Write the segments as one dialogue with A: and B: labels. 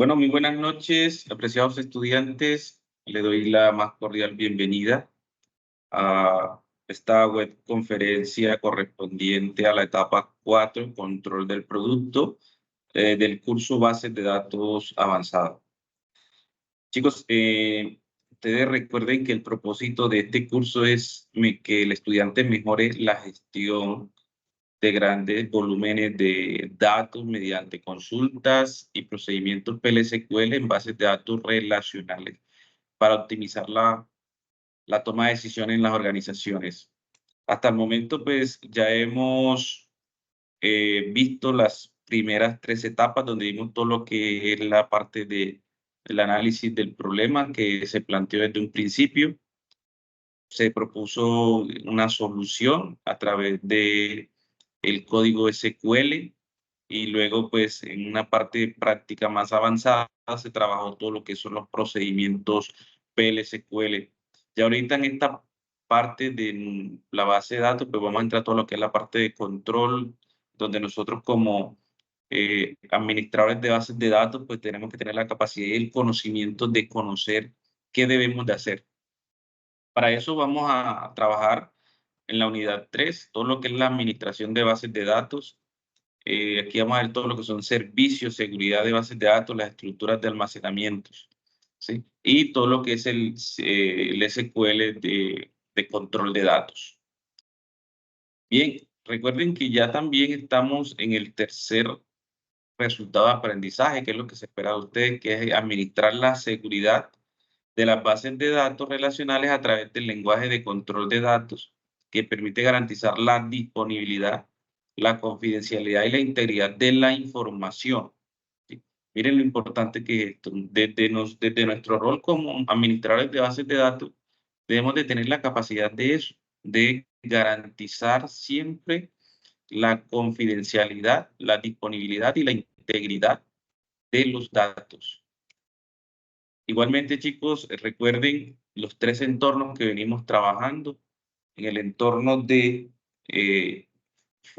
A: Bueno, muy buenas noches, apreciados estudiantes. Le doy la más cordial bienvenida a esta web conferencia correspondiente a la etapa 4, control del producto, del curso Bases de Datos Avanzado. Chicos, ustedes recuerden que el propósito de este curso es que el estudiante mejore la gestión de grandes volúmenes de datos mediante consultas y procedimientos PLSQL en bases de datos relacionales para optimizar la toma de decisiones en las organizaciones. Hasta el momento, pues ya hemos visto las primeras 3 etapas donde vimos todo lo que es la parte del análisis del problema que se planteó desde un principio. Se propuso una solución a través de el código SQL y luego, pues, en una parte práctica más avanzada se trabajó todo lo que son los procedimientos PLSQL. Y ahorita en esta parte de la base de datos, pues vamos a entrar a todo lo que es la parte de control, donde nosotros como administradores de bases de datos, pues tenemos que tener la capacidad y el conocimiento de conocer qué debemos de hacer. Para eso vamos a trabajar en la unidad 3, todo lo que es la administración de bases de datos. Aquí vamos a ver todo lo que son servicios, seguridad de bases de datos, las estructuras de almacenamientos, ¿sí? Y todo lo que es el SQL de control de datos. Bien, recuerden que ya también estamos en el tercer resultado de aprendizaje, que es lo que se espera de ustedes, que es administrar la seguridad de las bases de datos relacionales a través del lenguaje de control de datos, que permite garantizar la disponibilidad, la confidencialidad y la integridad de la información. ¿Sí? Miren lo importante que es esto. Desde nuestro rol como administradores de bases de datos, debemos de tener la capacidad de eso, de garantizar siempre la confidencialidad, la disponibilidad y la integridad de los datos. Igualmente, chicos, recuerden los 3 entornos que venimos trabajando. En el entorno de eh,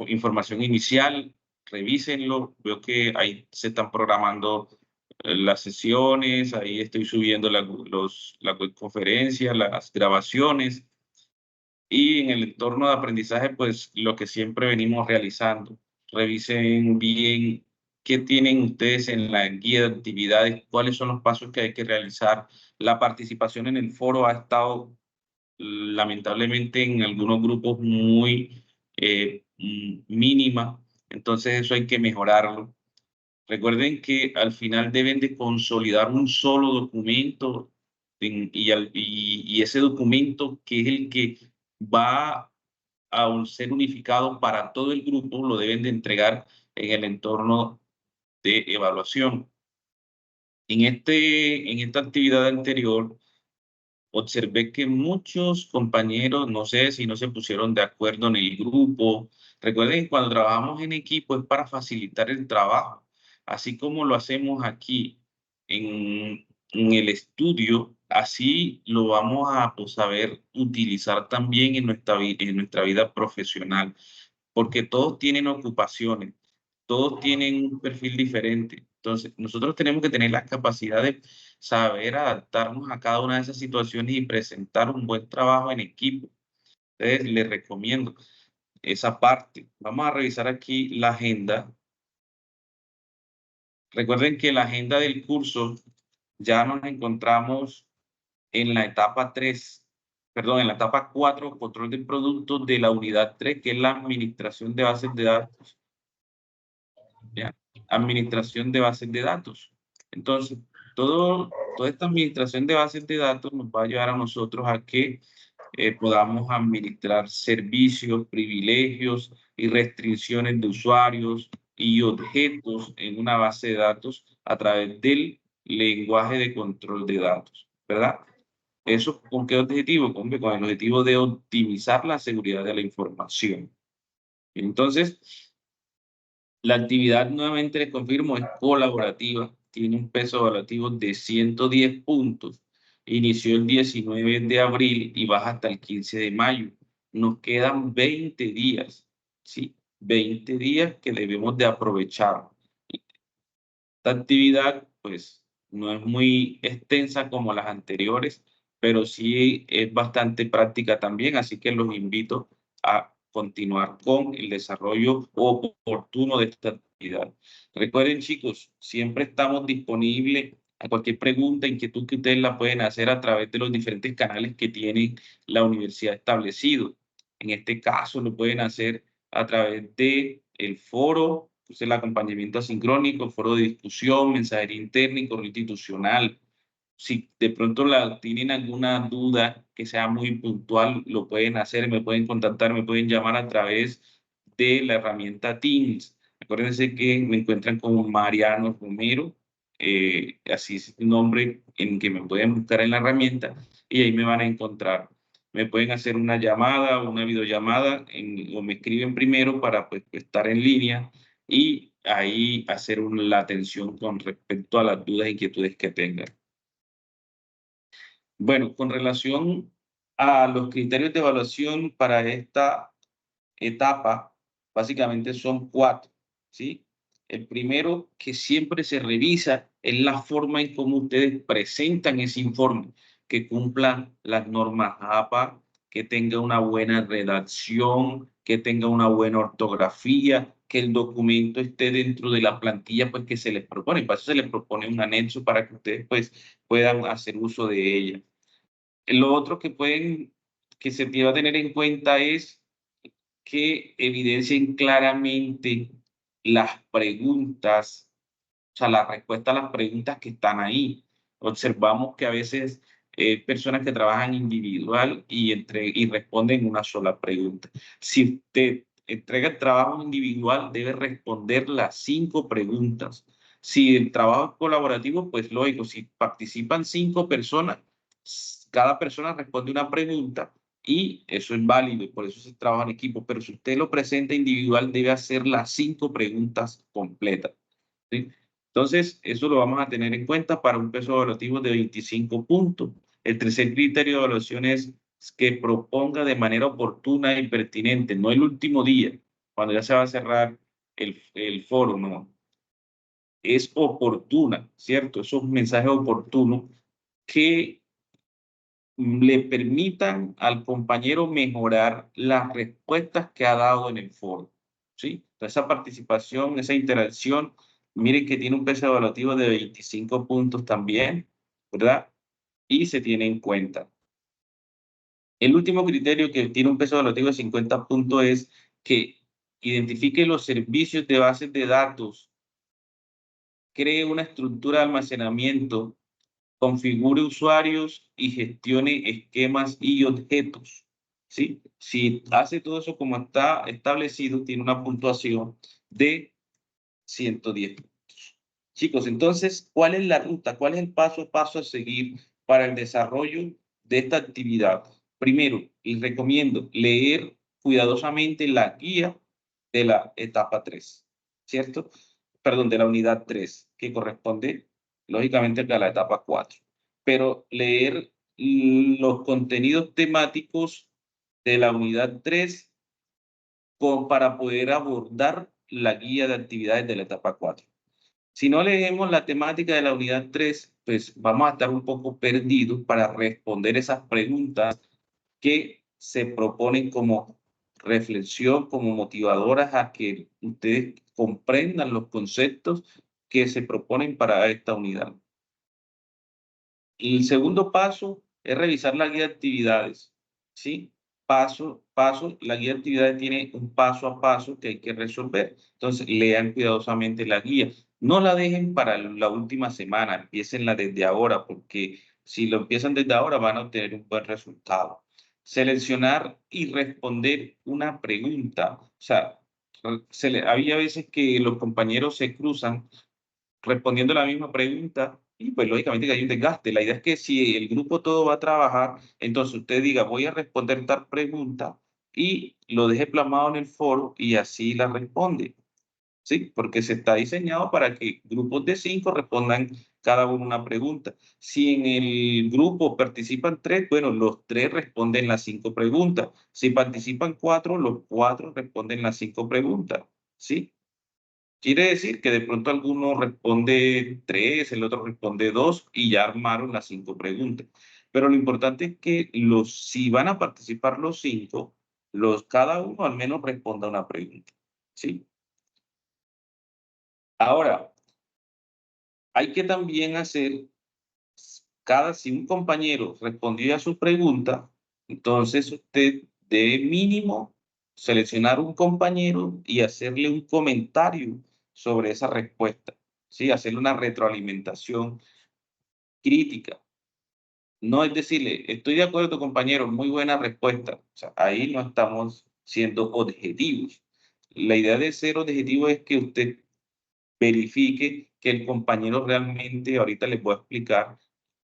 A: información inicial, revísenlo. Veo que ahí se están programando las sesiones, ahí estoy subiendo la conferencia, las grabaciones. Y en el entorno de aprendizaje, pues lo que siempre venimos realizando. Revisen bien qué tienen ustedes en la guía de actividades, cuáles son los pasos que hay que realizar. La participación en el foro ha estado lamentablemente en algunos grupos muy mínima, entonces eso hay que mejorarlo. Recuerden que al final deben de consolidar un solo documento y ese documento que es el que va a ser unificado para todo el grupo, lo deben de entregar en el entorno de evaluación. En esta actividad anterior, observé que muchos compañeros, no sé si no se pusieron de acuerdo en el grupo. Recuerden que cuando trabajamos en equipo es para facilitar el trabajo, así como lo hacemos aquí en el estudio, así lo vamos a saber utilizar también en nuestra vida profesional, porque todos tienen ocupaciones, todos tienen un perfil diferente. Entonces, nosotros tenemos que tener la capacidad de saber adaptarnos a cada una de esas situaciones y presentar un buen trabajo en equipo. Entonces, les recomiendo esa parte. Vamos a revisar aquí la agenda. Recuerden que la agenda del curso ya nos encontramos en la etapa 3, perdón, en la etapa 4, control de productos de la unidad 3, que es la administración de bases de datos. ¿Ya? Administración de bases de datos. Entonces, toda esta administración de bases de datos nos va a ayudar a nosotros a que podamos administrar servicios, privilegios y restricciones de usuarios y objetos en una base de datos a través del lenguaje de control de datos, ¿verdad? ¿Eso con qué objetivo? Con el objetivo de optimizar la seguridad de la información. Entonces, la actividad, nuevamente les confirmo, es colaborativa, tiene un peso evaluativo de 110 puntos, inició el 19 de abril y baja hasta el 15 de mayo. Nos quedan 20 días, ¿sí? 20 días que debemos de aprovechar. Esta actividad pues no es muy extensa como las anteriores, pero sí es bastante práctica también, así que los invito a continuar con el desarrollo oportuno de esta actividad. Recuerden, chicos, siempre estamos disponibles a cualquier pregunta, inquietud que ustedes la pueden hacer a través de los diferentes canales que tiene la universidad establecido. En este caso, lo pueden hacer a través de el foro, pues el acompañamiento asincrónico, foro de discusión, mensajería interna y correo institucional. Si de pronto tienen alguna duda que sea muy puntual, lo pueden hacer, me pueden contactar, me pueden llamar a través de la herramienta Teams. Acuérdense que me encuentran como Mariano Romero, así es el nombre en que me pueden buscar en la herramienta y ahí me van a encontrar. Me pueden hacer una llamada, una videollamada, o me escriben primero para pues, estar en línea y ahí hacer la atención con respecto a las dudas e inquietudes que tengan. Bueno, con relación a los criterios de evaluación para esta etapa, básicamente son 4, ¿sí? El primero que siempre se revisa es la forma en cómo ustedes presentan ese informe, que cumplan las normas APA, que tenga una buena redacción, que tenga una buena ortografía, que el documento esté dentro de la plantilla pues, que se les propone. Para eso se les propone un anexo para que ustedes pues, puedan hacer uso de ella. Lo otro que se debe tener en cuenta es que evidencien claramente las preguntas, o sea, la respuesta a las preguntas que están ahí. Observamos que a veces personas que trabajan individual y responden una sola pregunta. Si usted entrega el trabajo individual, debe responder las 5 preguntas. Si el trabajo es colaborativo, pues lógico, si participan 5 personas, cada persona responde una pregunta y eso es válido y por eso se trabaja en equipo. Pero si usted lo presenta individual, debe hacer las 5 preguntas completas, ¿sí? Entonces, eso lo vamos a tener en cuenta para un peso evaluativo de 25 puntos. El tercer criterio de evaluación es que proponga de manera oportuna y pertinente, no el último día, cuando ya se va a cerrar el foro, no. Es oportuna, ¿cierto? Esos mensajes oportunos que le permitan al compañero mejorar las respuestas que ha dado en el foro, ¿sí? Entonces, esa participación, esa interacción, miren que tiene un peso evaluativo de 25 puntos también, ¿verdad? Y se tiene en cuenta. El último criterio que tiene un peso evaluativo de 50 puntos es que identifique los servicios de bases de datos, cree una estructura de almacenamiento, configure usuarios y gestione esquemas y objetos, ¿sí? Si hace todo eso como está establecido, tiene una puntuación de 110 puntos. Chicos, entonces, ¿cuál es la ruta? ¿Cuál es el paso a paso a seguir para el desarrollo de esta actividad? Primero, les recomiendo leer cuidadosamente la guía de la etapa 3, ¿cierto? Perdón, de la unidad 3, que corresponde lógicamente a la etapa 4. Pero leer los contenidos temáticos de la unidad 3 para poder abordar la guía de actividades de la etapa 4. Si no leemos la temática de la unidad 3, pues vamos a estar un poco perdidos para responder esas preguntas que se proponen como reflexión, como motivadoras a que ustedes comprendan los conceptos que se proponen para esta unidad. El segundo paso es revisar la guía de actividades, ¿sí? Paso, paso, la guía de actividades tiene un paso a paso que hay que resolver. Entonces, lean cuidadosamente la guía. No la dejen para la última semana, empiecenla desde ahora, porque si lo empiezan desde ahora van a obtener un buen resultado. Seleccionar y responder una pregunta. O sea, había veces que los compañeros se cruzan respondiendo la misma pregunta y pues lógicamente que hay un desgaste. La idea es que si el grupo todo va a trabajar, entonces usted diga, voy a responder tal pregunta y lo deje plasmado en el foro y así la responde, ¿sí? Porque se está diseñado para que grupos de 5 respondan cada uno una pregunta. Si en el grupo participan 3, bueno, los 3 responden las 5 preguntas. Si participan 4, los 4 responden las 5 preguntas, ¿sí? Quiere decir que de pronto alguno responde 3, el otro responde 2 y ya armaron las 5 preguntas. Pero lo importante es que si van a participar los 5, cada uno al menos responda una pregunta, ¿sí? Ahora, hay que también hacer, si un compañero respondió a su pregunta, entonces usted debe mínimo seleccionar un compañero y hacerle un comentario sobre esa respuesta, ¿sí? Hacerle una retroalimentación crítica. No es decirle, estoy de acuerdo, compañero, muy buena respuesta. O sea, ahí no estamos siendo objetivos. La idea de ser objetivo es que usted verifique que el compañero realmente, ahorita les voy a explicar,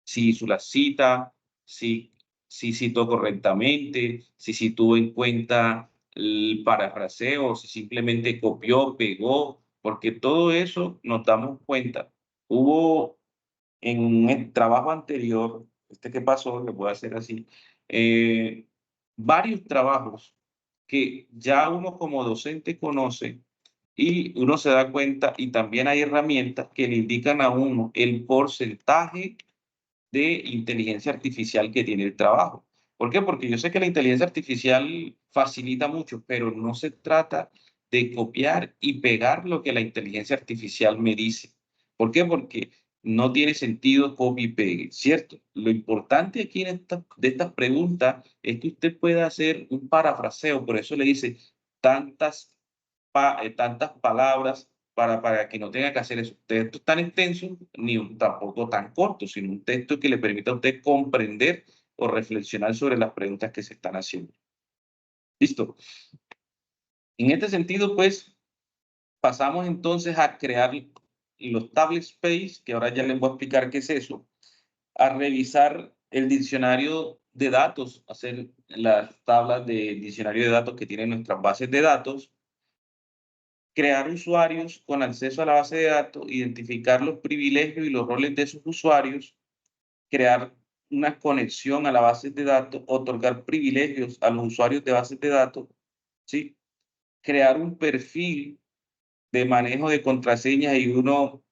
A: si hizo la cita, si citó correctamente, si tuvo en cuenta el parafraseo, si simplemente copió, pegó, porque todo eso nos damos cuenta. Hubo en el trabajo anterior, que pasó, le voy a hacer así, eh, varios trabajos que ya uno como docente conoce y uno se da cuenta y también hay herramientas que le indican a uno el porcentaje de inteligencia artificial que tiene el trabajo. ¿Por qué? Porque yo sé que la inteligencia artificial facilita mucho, pero no se trata de copiar y pegar lo que la inteligencia artificial me dice. ¿Por qué? Porque no tiene sentido copy y pegue, ¿cierto? Lo importante aquí de estas preguntas es que usted pueda hacer un parafraseo, por eso le dice tantas, tantas palabras para que no tenga que hacer esos textos tan extensos ni tampoco tan cortos, sino un texto que le permita a usted comprender o reflexionar sobre las preguntas que se están haciendo. Listo. En este sentido, pues, pasamos entonces a crear los table space, que ahora ya les voy a explicar qué es eso, a revisar el diccionario de datos, hacer las tablas de diccionario de datos que tienen nuestras bases de datos, crear usuarios con acceso a la base de datos, identificar los privilegios y los roles de esos usuarios, crear una conexión a la base de datos, otorgar privilegios a los usuarios de bases de datos, ¿sí? Crear un perfil de manejo de contraseñas y uno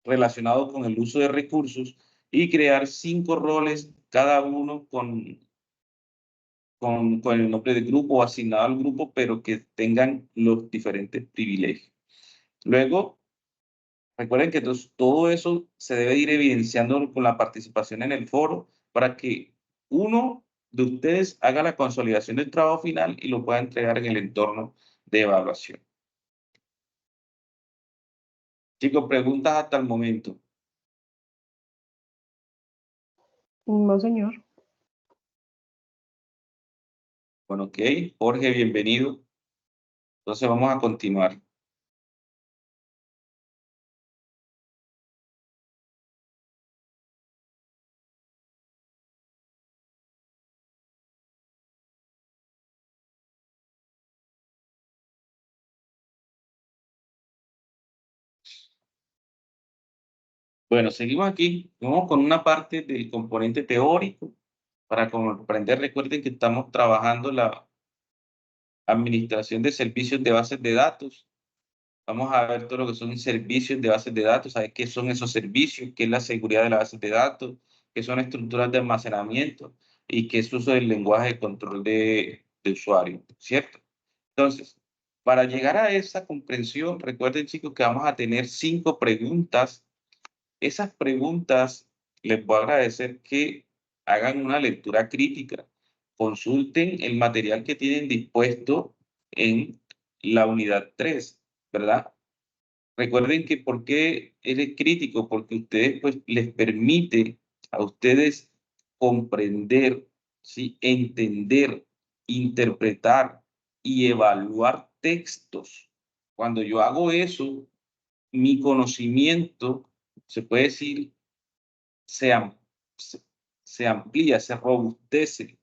A: relacionado con el uso de recursos y crear 5 roles, cada uno con el nombre de grupo asignado al grupo, pero que tengan los diferentes privilegios. Luego, recuerden que entonces todo eso se debe ir evidenciando con la participación en el foro para que uno de ustedes haga la consolidación del trabajo final y lo pueda entregar en el entorno de evaluación. Chicos, preguntas hasta el momento.
B: No, señor.
A: Bueno, ok. Jorge, bienvenido. Entonces vamos a continuar. Bueno, seguimos aquí. Vamos con una parte del componente teórico para comprender. Recuerden que estamos trabajando la administración de servicios de bases de datos. Vamos a ver todo lo que son servicios de bases de datos, saber qué son esos servicios, qué es la seguridad de las bases de datos, qué son estructuras de almacenamiento y qué es uso del lenguaje de control de usuario, ¿cierto? Entonces, para llegar a esa comprensión, recuerden, chicos, que vamos a tener 5 preguntas. Esas preguntas les voy a agradecer que hagan una lectura crítica, consulten el material que tienen dispuesto en la unidad 3, ¿verdad? Recuerden que por qué él es crítico, porque ustedes pues les permite a ustedes comprender, ¿sí? Entender, interpretar y evaluar textos. Cuando yo hago eso, mi conocimiento, se puede decir, se, am- se, se amplía, se robustece.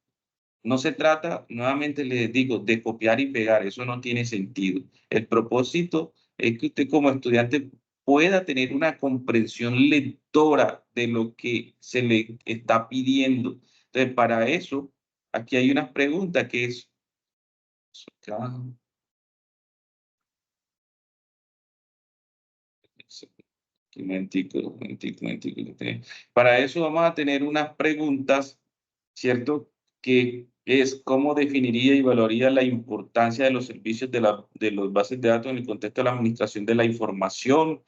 A: No se trata, nuevamente les digo, de copiar y pegar, eso no tiene sentido. El propósito es que usted como estudiante pueda tener una comprensión lectora de lo que se le está pidiendo. Entonces, para eso, aquí hay una pregunta que es, momentico. Para eso vamos a tener unas preguntas, ¿cierto? Que es cómo definiría y valoraría la importancia de los servicios de los bases de datos en el contexto de la administración de la información.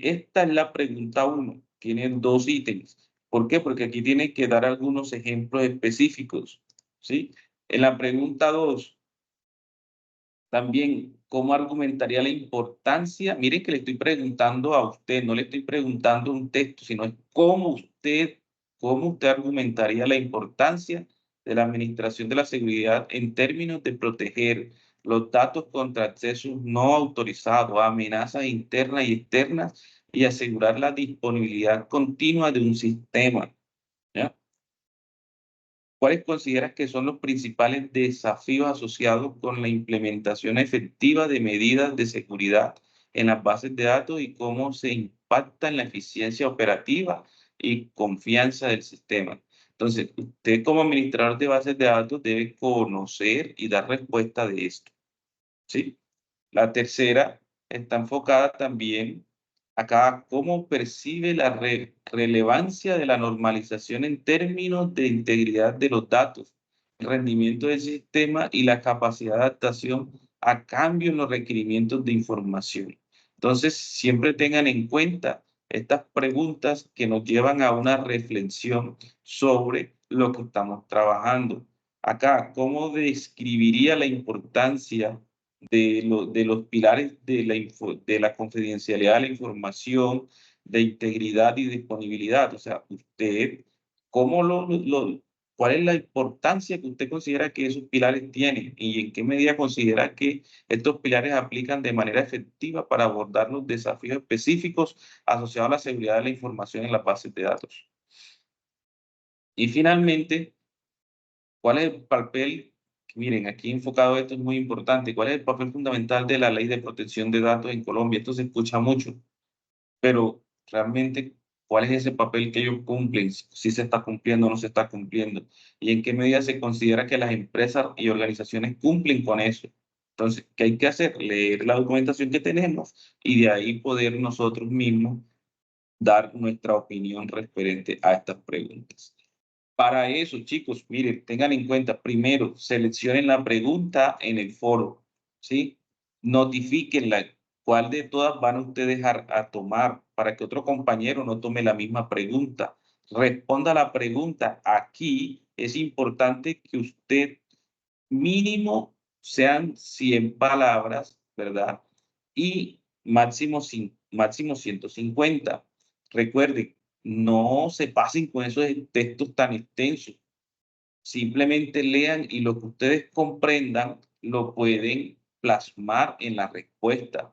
A: Esta es la pregunta 1. Tiene 2 ítems. ¿Por qué? Porque aquí tiene que dar algunos ejemplos específicos, ¿sí? En la pregunta 2, también, ¿cómo argumentaría la importancia? Miren que le estoy preguntando a usted, no le estoy preguntando un texto, sino es cómo usted argumentaría la importancia de la administración de la seguridad en términos de proteger los datos contra accesos no autorizados, amenazas internas y externas y asegurar la disponibilidad continua de un sistema, ¿ya? ¿Cuáles consideras que son los principales desafíos asociados con la implementación efectiva de medidas de seguridad en las bases de datos y cómo se impacta en la eficiencia operativa y confianza del sistema? Entonces, usted como administrador de bases de datos debe conocer y dar respuesta de esto, ¿sí? La tercera está enfocada también acá cómo percibe la relevancia de la normalización en términos de integridad de los datos, el rendimiento del sistema y la capacidad de adaptación a cambio en los requerimientos de información. Entonces, siempre tengan en cuenta estas preguntas que nos llevan a una reflexión sobre lo que estamos trabajando. Acá, ¿cómo describiría la importancia de los pilares de la confidencialidad de la información, de integridad y disponibilidad? O sea, usted, ¿cómo cuál es la importancia que usted considera que esos pilares tienen y en qué medida considera que estos pilares aplican de manera efectiva para abordar los desafíos específicos asociados a la seguridad de la información en las bases de datos? Y finalmente, ¿cuál es el papel? Miren, aquí enfocado esto es muy importante. ¿Cuál es el papel fundamental de la Ley de Protección de Datos en Colombia? Esto se escucha mucho, pero realmente, ¿cuál es ese papel que ellos cumplen? Si se está cumpliendo o no se está cumpliendo. ¿Y en qué medida se considera que las empresas y organizaciones cumplen con eso? Entonces, ¿qué hay que hacer? Leer la documentación que tenemos y de ahí poder nosotros mismos dar nuestra opinión referente a estas preguntas. Para eso, chicos, miren, tengan en cuenta, primero, seleccionen la pregunta en el foro, ¿sí? Notifíquenla cuál de todas van a ustedes a tomar para que otro compañero no tome la misma pregunta. Responda la pregunta. Aquí es importante que usted mínimo sean 100 palabras, ¿verdad? Y máximo 150. Recuerden, no se pasen con esos textos tan extensos. Simplemente lean y lo que ustedes comprendan lo pueden plasmar en la respuesta.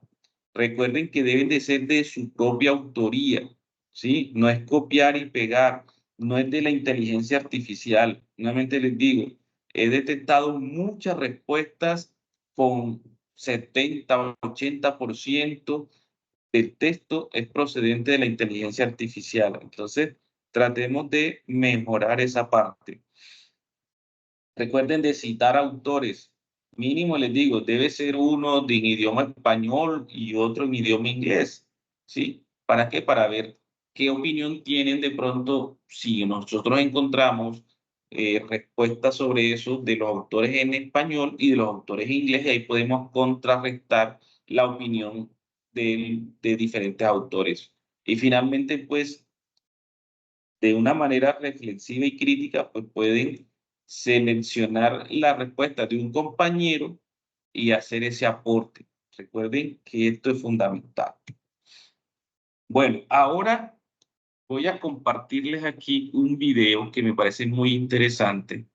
A: Recuerden que deben de ser de su propia autoría, ¿sí? No es copiar y pegar, no es de la inteligencia artificial. Nuevamente les digo, he detectado muchas respuestas con 70-80% del texto es procedente de la inteligencia artificial. Entonces, tratemos de mejorar esa parte. Recuerden de citar autores. Mínimo les digo, debe ser uno en idioma español y otro en idioma inglés. ¿Sí? ¿Para qué? Para ver qué opinión tienen de pronto si nosotros encontramos respuestas sobre eso de los autores en español y de los autores en inglés, y ahí podemos contrarrestar la opinión de diferentes autores. Y finalmente, pues, de una manera reflexiva y crítica, pues pueden seleccionar la respuesta de un compañero y hacer ese aporte. Recuerden que esto es fundamental. Bueno, ahora voy a compartirles aquí un video que me parece muy interesante.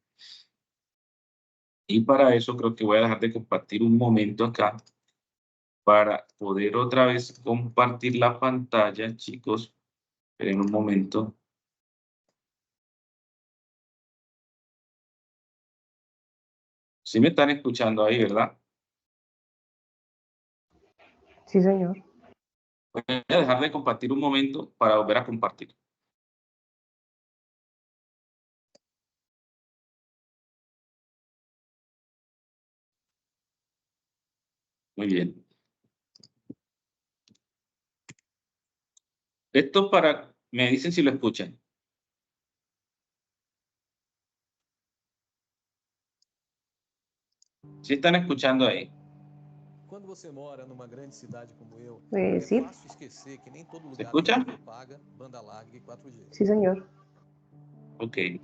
A: Y para eso creo que voy a dejar de compartir un momento acá para poder otra vez compartir la pantalla, chicos. En un momento. Sí me están escuchando ahí, ¿verdad?
B: Sí, señor.
A: Voy a dejar de compartir un momento para volver a compartir. Muy bien. Esto para, me dicen si lo escuchan. ¿Sí están escuchando ahí?
C: Quando você mora numa grande cidade como eu, é
B: Sí,
C: fácil esquecer que nem todo
A: ¿Se
C: lugar tem
A: escucha?
C: TV paga, banda larga e 4G.
B: sí, señor.
A: Ok.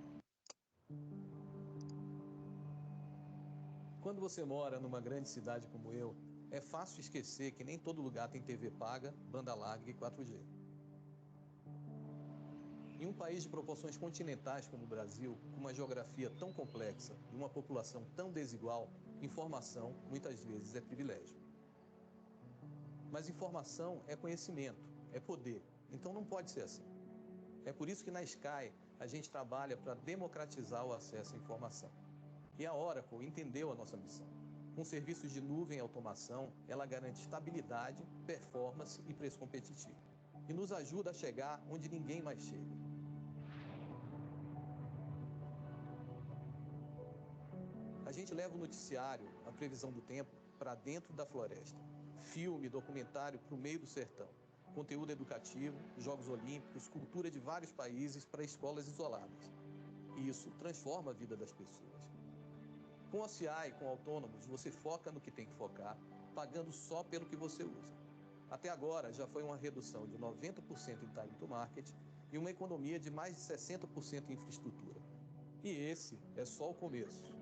C: Quando você mora numa grande cidade como eu, é fácil esquecer que nem todo lugar tem TV paga, banda larga e 4G. Em um país de proporções continentais como o Brasil, com uma geografia tão complexa e uma população tão desigual, informação muitas vezes é privilégio. Mas informação é conhecimento, é poder, então não pode ser assim. É por isso que na Sky a gente trabalha para democratizar o acesso à informação. E a Oracle entendeu a nossa missão. Com serviços de nuvem e automação, ela garante estabilidade, performance e preço competitivo. E nos ajuda a chegar onde ninguém mais chega. A gente leva o noticiário, a previsão do tempo, para dentro da floresta. Filme, documentário para o meio do sertão. Conteúdo educativo, Jogos Olímpicos, cultura de vários países para escolas isoladas. E isso transforma a vida das pessoas. Com o CI, com autônomos, você foca no que tem que focar, pagando só pelo que você usa. Até agora, já foi uma redução de 90% em time to market e uma economia de mais de 60% em infraestrutura. E esse é só o começo.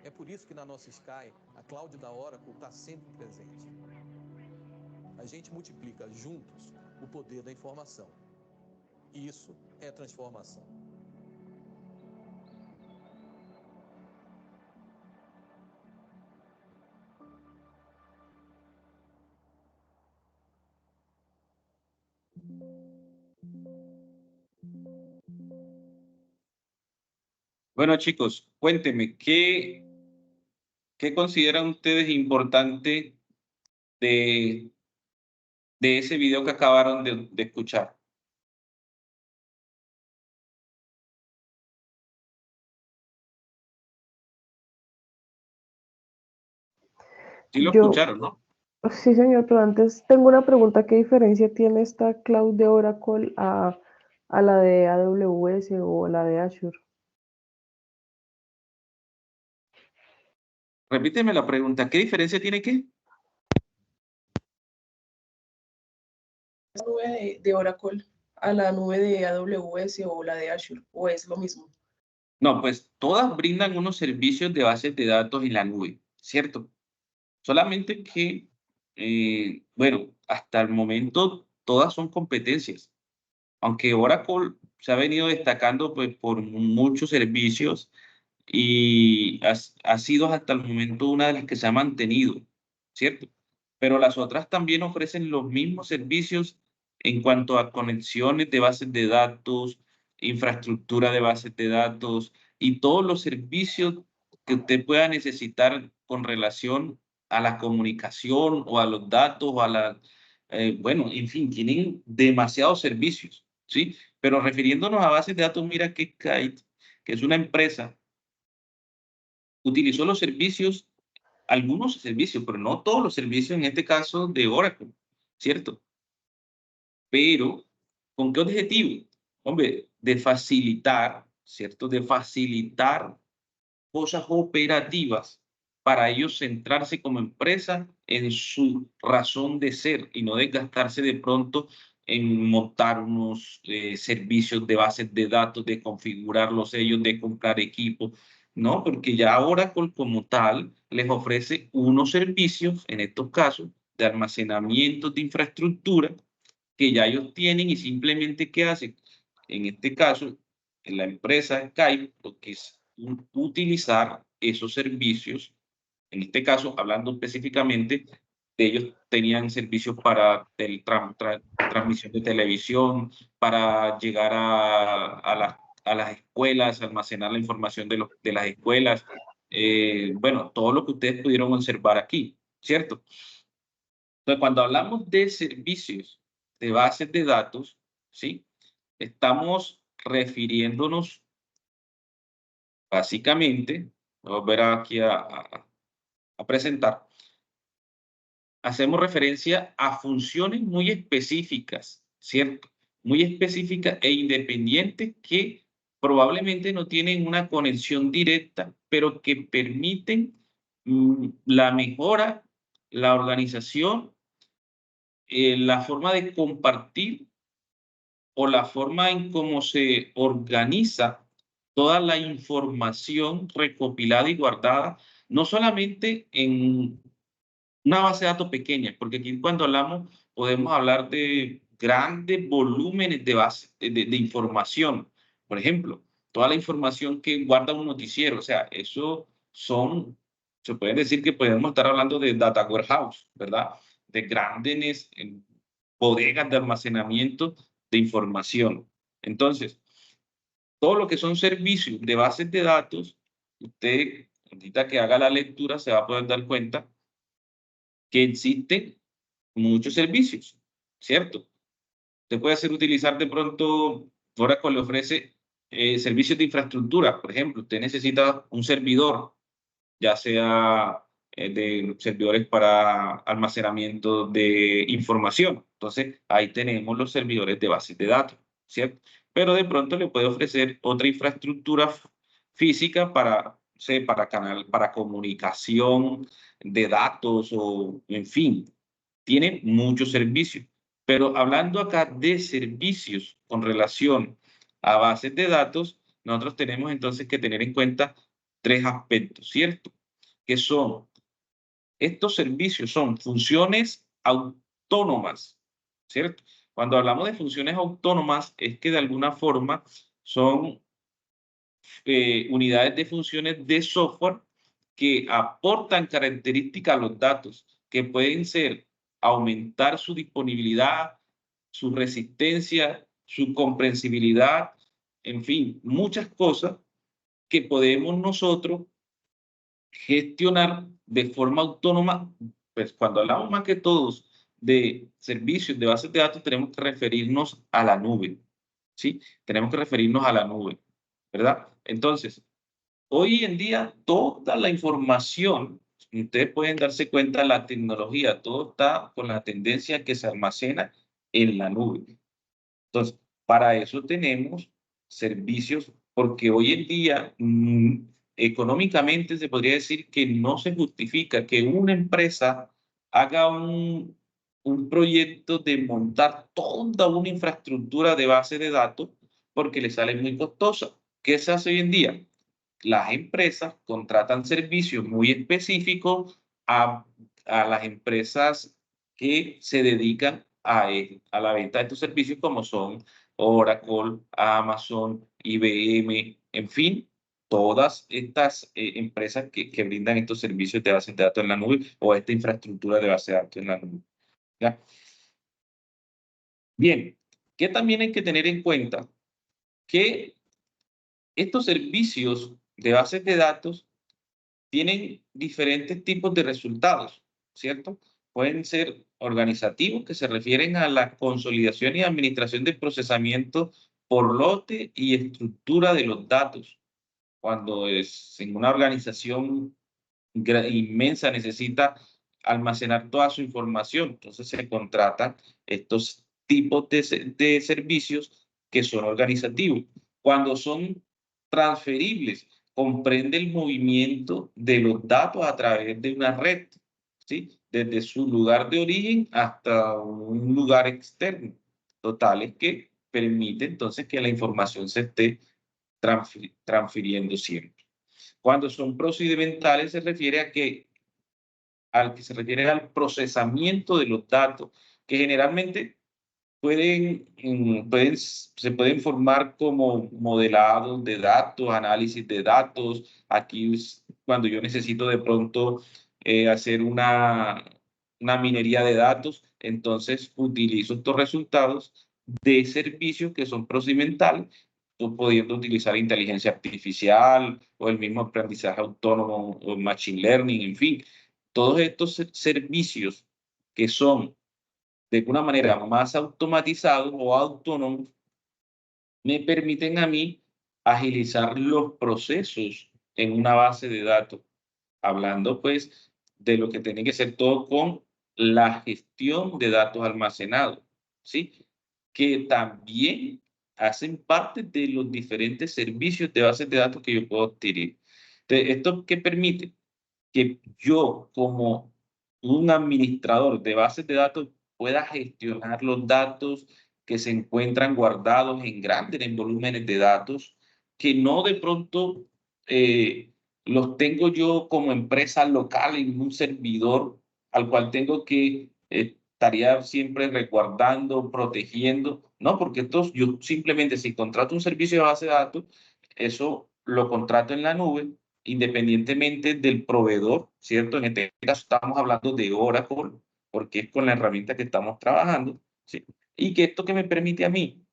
C: É por isso que na nossa Sky, a cloud da Oracle está sempre presente. A gente multiplica juntos o poder da informação. Isso é transformação.
A: Bueno, chicos, cuéntenme, ¿qué consideran ustedes importante de ese video que acabaron de escuchar? Sí lo
B: Yo,
A: escucharon, ¿no?
B: sí, señor, pero antes tengo una pregunta. ¿Qué diferencia tiene esta cloud de Oracle a la de AWS o la de Azure?
A: Repíteme la pregunta, ¿qué diferencia tiene qué?
D: La nube de Oracle a la nube de AWS o la de Azure, o es lo mismo?
A: No, pues todas brindan unos servicios de bases de datos en la nube, ¿cierto? Solamente que, bueno, hasta el momento todas son competencias. Aunque Oracle se ha venido destacando pues, por muchos servicios y ha sido hasta el momento una de las que se ha mantenido, ¿cierto? Pero las otras también ofrecen los mismos servicios en cuanto a conexiones de bases de datos, infraestructura de bases de datos y todos los servicios que usted pueda necesitar con relación a la comunicación o a los datos o a la, bueno, en fin, tienen demasiados servicios, ¿sí? Pero refiriéndonos a bases de datos, mira que Kite, que es una empresa, utilizó los servicios, algunos servicios, pero no todos los servicios, en este caso de Oracle, ¿cierto? Pero, ¿con qué objetivo? Hombre, de facilitar, ¿cierto? De facilitar cosas operativas para ellos centrarse como empresa en su razón de ser y no desgastarse de pronto en montar unos servicios de bases de datos, de configurarlos ellos, de comprar equipos. No, porque ya Oracle como tal les ofrece unos servicios, en estos casos, de almacenamiento de infraestructura que ya ellos tienen y simplemente ¿qué hacen? En este caso, en la empresa Skype, lo que es utilizar esos servicios, en este caso, hablando específicamente, ellos tenían servicios para transmisión de televisión, para llegar a las escuelas, almacenar la información de las escuelas, bueno, todo lo que ustedes pudieron observar aquí, ¿cierto? Entonces, cuando hablamos de servicios de bases de datos, ¿sí? Estamos refiriéndonos básicamente, voy a volver aquí a presentar, hacemos referencia a funciones muy específicas ¿cierto? Muy específicas e independientes que probablemente no tienen una conexión directa, pero que permiten la mejora, la organización, la forma de compartir o la forma en cómo se organiza toda la información recopilada y guardada, no solamente en una base de datos pequeña, porque aquí cuando hablamos podemos hablar de grandes volúmenes de base de información. Por ejemplo, toda la información que guarda un noticiero, o sea, eso son, se puede decir que podemos estar hablando de data warehouse, ¿verdad? De grandes bodegas de almacenamiento de información. Entonces, todo lo que son servicios de bases de datos, usted, ahorita que haga la lectura, se va a poder dar cuenta que existen muchos servicios, ¿cierto? Usted puede hacer utilizar de pronto, Oracle le ofrece servicios de infraestructura. Por ejemplo, usted necesita un servidor, ya sea de servidores para almacenamiento de información. Entonces, ahí tenemos los servidores de bases de datos, ¿cierto? Pero de pronto le puede ofrecer otra infraestructura física para, sé, para canal, para comunicación de datos o, en fin, tiene muchos servicios. Pero hablando acá de servicios con relación a bases de datos, nosotros tenemos entonces que tener en cuenta tres aspectos, ¿cierto? Que son, estos servicios son funciones autónomas, ¿cierto? Cuando hablamos de funciones autónomas es que de alguna forma son unidades de funciones de software que aportan características a los datos, que pueden ser aumentar su disponibilidad, su resistencia, su comprensibilidad, en fin, muchas cosas que podemos nosotros gestionar de forma autónoma. Pues cuando hablamos más que todos de servicios de bases de datos, tenemos que referirnos a la nube, ¿sí? Tenemos que referirnos a la nube, ¿verdad? Entonces, hoy en día, toda la información, ustedes pueden darse cuenta, la tecnología, todo está con la tendencia que se almacena en la nube. Entonces, para eso tenemos servicios, porque hoy en día, económicamente se podría decir que no se justifica que una empresa haga un proyecto de montar toda una infraestructura de base de datos porque le sale muy costosa. ¿Qué se hace hoy en día? Las empresas contratan servicios muy específicos a, a las empresas que se dedican a la venta de estos servicios, como son Oracle, Amazon, IBM, en fin, todas estas empresas que brindan estos servicios de base de datos en la nube o esta infraestructura de base de datos en la nube. ¿Ya? Bien, ¿qué también hay que tener en cuenta? Que estos servicios de bases de datos tienen diferentes tipos de resultados, ¿cierto? Pueden ser organizativos, que se refieren a la consolidación y administración del procesamiento por lote y estructura de los datos. Cuando es en una organización inmensa necesita almacenar toda su información, entonces se contratan estos tipos de servicios que son organizativos. Cuando son transferibles, comprende el movimiento de los datos a través de una red, ¿sí? Desde su lugar de origen hasta un lugar externo, totales que permite entonces que la información se esté transfiriendo siempre. Cuando son procedimentales se refiere al que se refiere al procesamiento de los datos, que generalmente se pueden formar como modelados de datos, análisis de datos. Aquí es cuando yo necesito de pronto hacer una minería de datos, entonces utilizo estos resultados de servicios que son procedimentales, pudiendo utilizar inteligencia artificial o el mismo aprendizaje autónomo o machine learning, en fin, todos estos servicios que son de una manera más automatizados o autónomos, me permiten a mí agilizar los procesos en una base de datos, hablando pues de lo que tiene que ser todo con la gestión de datos almacenados, ¿sí? que también hacen parte de los diferentes servicios de bases de datos que yo puedo adquirir. Entonces, ¿esto qué permite? Que yo, como un administrador de bases de datos, pueda gestionar los datos que se encuentran guardados en grandes en volúmenes de datos, que no de pronto los tengo yo como empresa local en un servidor al cual tengo que estaría siempre resguardando, protegiendo, no, porque estos, yo simplemente si contrato un servicio de base de datos, eso lo contrato en la nube, independientemente del proveedor, ¿cierto? En este caso estamos hablando de Oracle, porque es con la herramienta que estamos trabajando, ¿sí? Y que esto que me permite a mí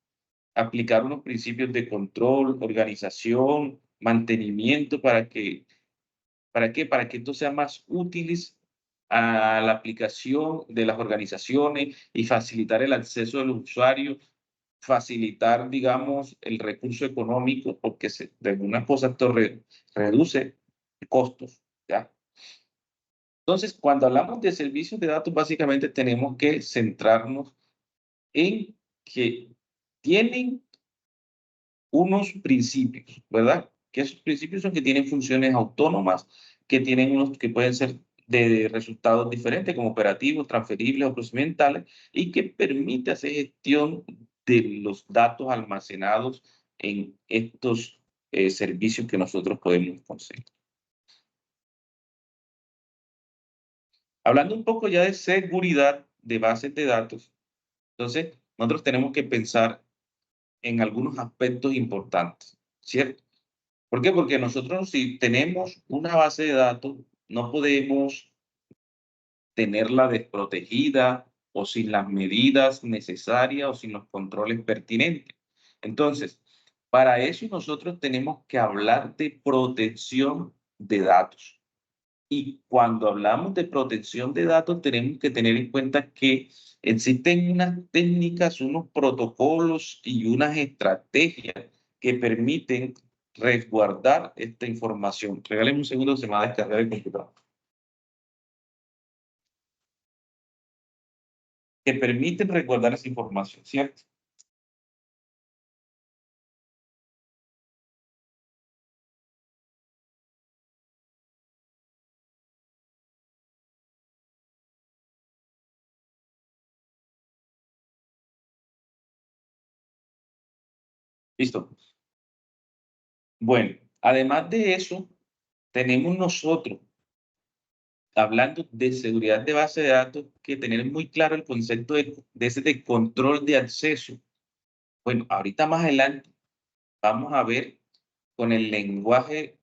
A: aplicar unos principios de control, organización, mantenimiento, ¿para qué? Para que esto sea más útil a la aplicación de las organizaciones y facilitar el acceso del usuario, facilitar, digamos, el recurso económico, porque de algunas cosas esto reduce costos, ¿ya? Entonces, cuando hablamos de servicios de datos, básicamente tenemos que centrarnos en que tienen unos principios, ¿verdad? Que esos principios son que tienen funciones autónomas, que tienen unos que pueden ser de resultados diferentes, como operativos, transferibles o procedimentales, y que permite hacer gestión de los datos almacenados en estos servicios que nosotros podemos conseguir. Hablando un poco ya de seguridad de bases de datos, entonces nosotros tenemos que pensar en algunos aspectos importantes, ¿cierto? ¿Por qué? Porque nosotros si tenemos una base de datos, no podemos tenerla desprotegida o sin las medidas necesarias o sin los controles pertinentes. Entonces, para eso nosotros tenemos que hablar de protección de datos. Y cuando hablamos de protección de datos, tenemos que tener en cuenta que existen unas técnicas, unos protocolos y unas estrategias que permiten resguardar esta información. Regáleme un segundo, se me va a descargar el computador. Que permiten resguardar esa información, ¿cierto? Listo. Bueno, además de eso, tenemos nosotros, hablando de seguridad de base de datos, que tener muy claro el concepto de ese de control de acceso. Bueno, ahorita más adelante vamos a ver con el lenguaje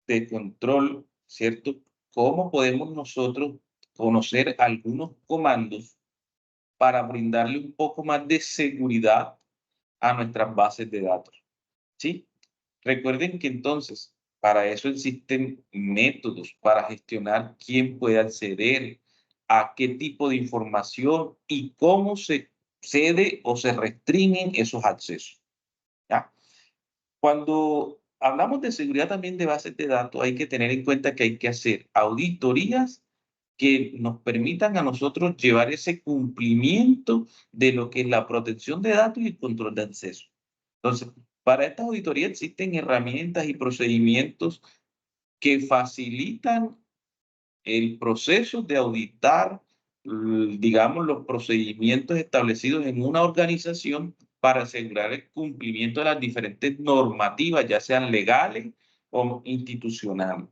A: de control, ¿cierto? Cómo podemos nosotros conocer algunos comandos para brindarle un poco más de seguridad a nuestras bases de datos, ¿sí? Recuerden que entonces, para eso existen métodos para gestionar quién puede acceder, a qué tipo de información y cómo se cede o se restringen esos accesos, ¿ya? Cuando hablamos de seguridad también de bases de datos, hay que tener en cuenta que hay que hacer auditorías que nos permitan a nosotros llevar ese cumplimiento de lo que es la protección de datos y el control de acceso. Entonces, para esta auditoría existen herramientas y procedimientos que facilitan el proceso de auditar, digamos, los procedimientos establecidos en una organización para asegurar el cumplimiento de las diferentes normativas, ya sean legales o institucionales,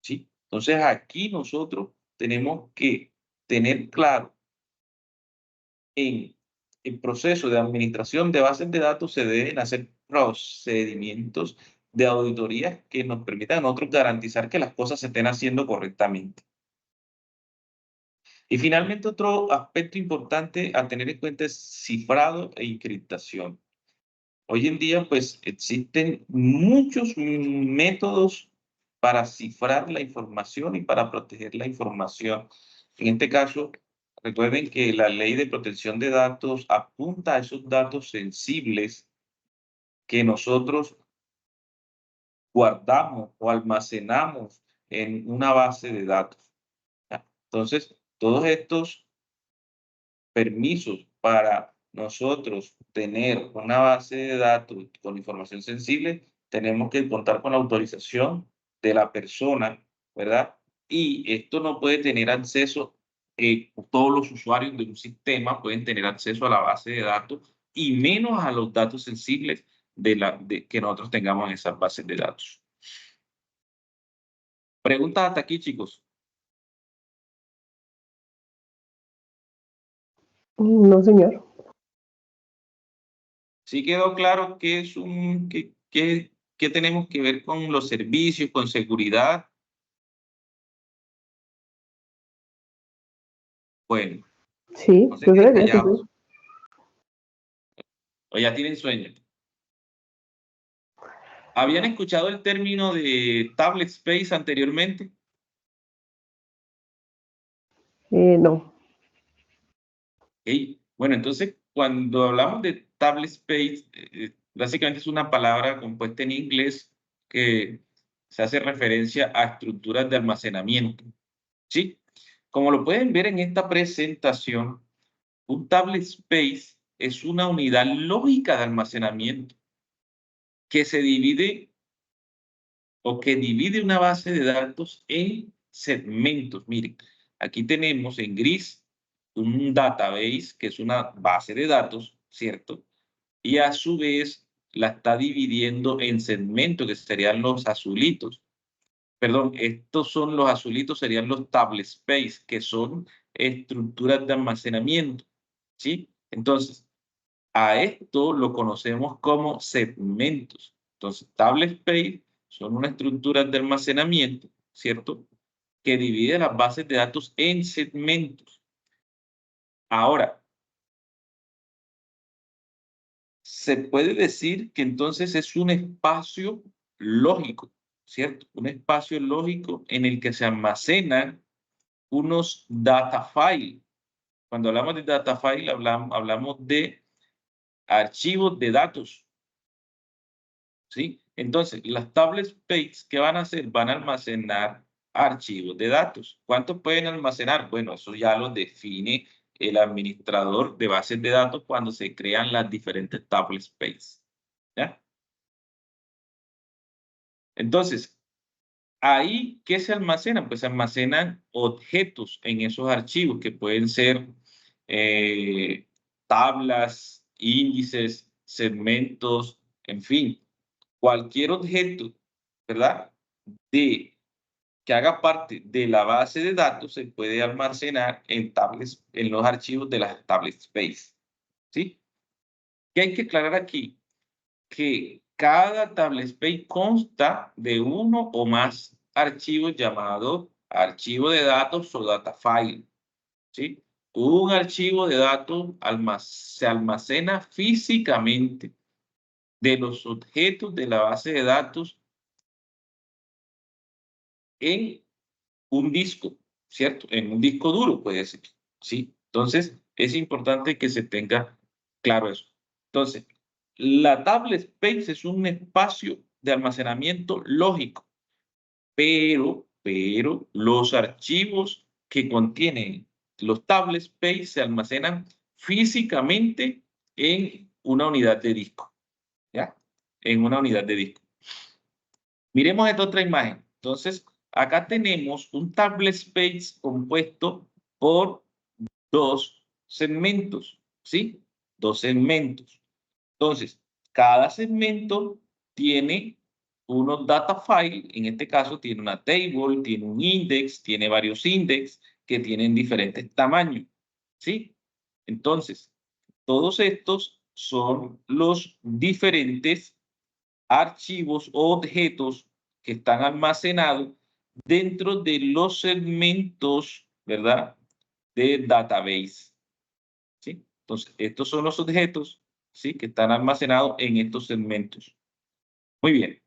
A: ¿sí? Entonces, aquí nosotros tenemos que tener claro en el proceso de administración de bases de datos se deben hacer procedimientos de auditoría que nos permitan a nosotros garantizar que las cosas se estén haciendo correctamente. Y finalmente, otro aspecto importante a tener en cuenta es cifrado e encriptación. Hoy en día, pues, existen muchos métodos para cifrar la información y para proteger la información. En este caso, recuerden que la Ley de Protección de Datos apunta a esos datos sensibles que nosotros guardamos o almacenamos en una base de datos, ¿ya? Entonces, todos estos permisos para nosotros tener una base de datos con información sensible, tenemos que contar con la autorización de la persona, ¿verdad? Y esto no puede tener acceso, todos los usuarios de un sistema pueden tener acceso a la base de datos y menos a los datos sensibles que nosotros tengamos en esas bases de datos. Preguntas hasta aquí, chicos.
B: No, señor.
A: ¿Sí quedó claro qué es qué tenemos que ver con los servicios, con seguridad? Bueno,
B: Sí,
A: no se
B: yo
A: queden
B: creería que
A: callados.
B: sí.
A: O ya tienen sueño. ¿Habían escuchado el término de tablet space anteriormente?
B: No.
A: Bueno, entonces, cuando hablamos de tablet space, básicamente es una palabra compuesta en inglés que se hace referencia a estructuras de almacenamiento. ¿Sí? Como lo pueden ver en esta presentación, un tablet space es una unidad lógica de almacenamiento que se divide o que divide una base de datos en segmentos. Miren, aquí tenemos en gris un database, que es una base de datos, ¿cierto? Y a su vez la está dividiendo en segmentos, que serían los azulitos. Perdón, estos son los azulitos, serían los tablet space, que son estructuras de almacenamiento, ¿sí? Entonces, a esto lo conocemos como segmentos. Entonces, tablet space son unas estructuras de almacenamiento, ¿cierto? Que divide las bases de datos en segmentos. Ahora, se puede decir que entonces es un espacio lógico, ¿cierto? Un espacio lógico en el que se almacenan unos data files. Cuando hablamos de data file, hablamos de archivos de datos, ¿sí? Entonces, las tablet space, ¿qué van a hacer? Van a almacenar archivos de datos. ¿Cuántos pueden almacenar? Bueno, eso ya lo define el administrador de bases de datos cuando se crean las diferentes tablet space, ¿ya? Entonces, ahí, ¿qué se almacena? Pues se almacenan objetos en esos archivos que pueden ser tablas, índices, segmentos, en fin, cualquier objeto, ¿verdad? Que haga parte de la base de datos se puede almacenar en los archivos de las tablet space, ¿sí? ¿Qué hay que aclarar aquí? Que cada tablet space consta de uno o más archivos llamados archivo de datos o data file, ¿sí? Un archivo de datos se almacena físicamente de los objetos de la base de datos en un disco, ¿cierto? En un disco duro, puede ser, ¿sí? Entonces, es importante que se tenga claro eso. Entonces, la tablet space es un espacio de almacenamiento lógico, pero los archivos que contienen los tablet space se almacenan físicamente en una unidad de disco, ¿ya? En una unidad de disco. Miremos esta otra imagen. Entonces, acá tenemos un tablet space compuesto por dos segmentos, ¿sí? Dos segmentos. Entonces, cada segmento tiene unos data files, en este caso tiene una table, tiene un index, tiene varios index que tienen diferentes tamaños, ¿sí? Entonces, todos estos son los diferentes archivos o objetos que están almacenados dentro de los segmentos, ¿verdad? De database, ¿sí? Entonces, estos son los objetos, ¿sí? Que están almacenados en estos segmentos. Muy bien.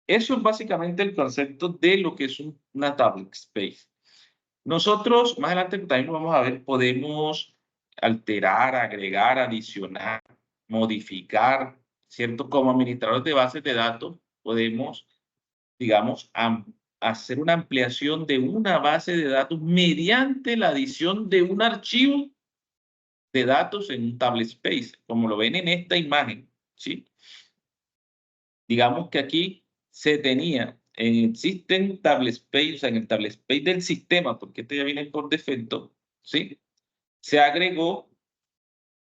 A: Eso es básicamente el concepto de lo que es una tablet space. Nosotros, más adelante también lo vamos a ver, podemos alterar, agregar, adicionar, modificar, ¿cierto? Como administradores de bases de datos, podemos, digamos, hacer una ampliación de una base de datos mediante la adición de un archivo de datos en un table space, como lo ven en esta imagen, ¿sí? Digamos que aquí se tenía en el System Table Space, o sea, en el Table Space del sistema, porque este ya viene por defecto, ¿sí? Se agregó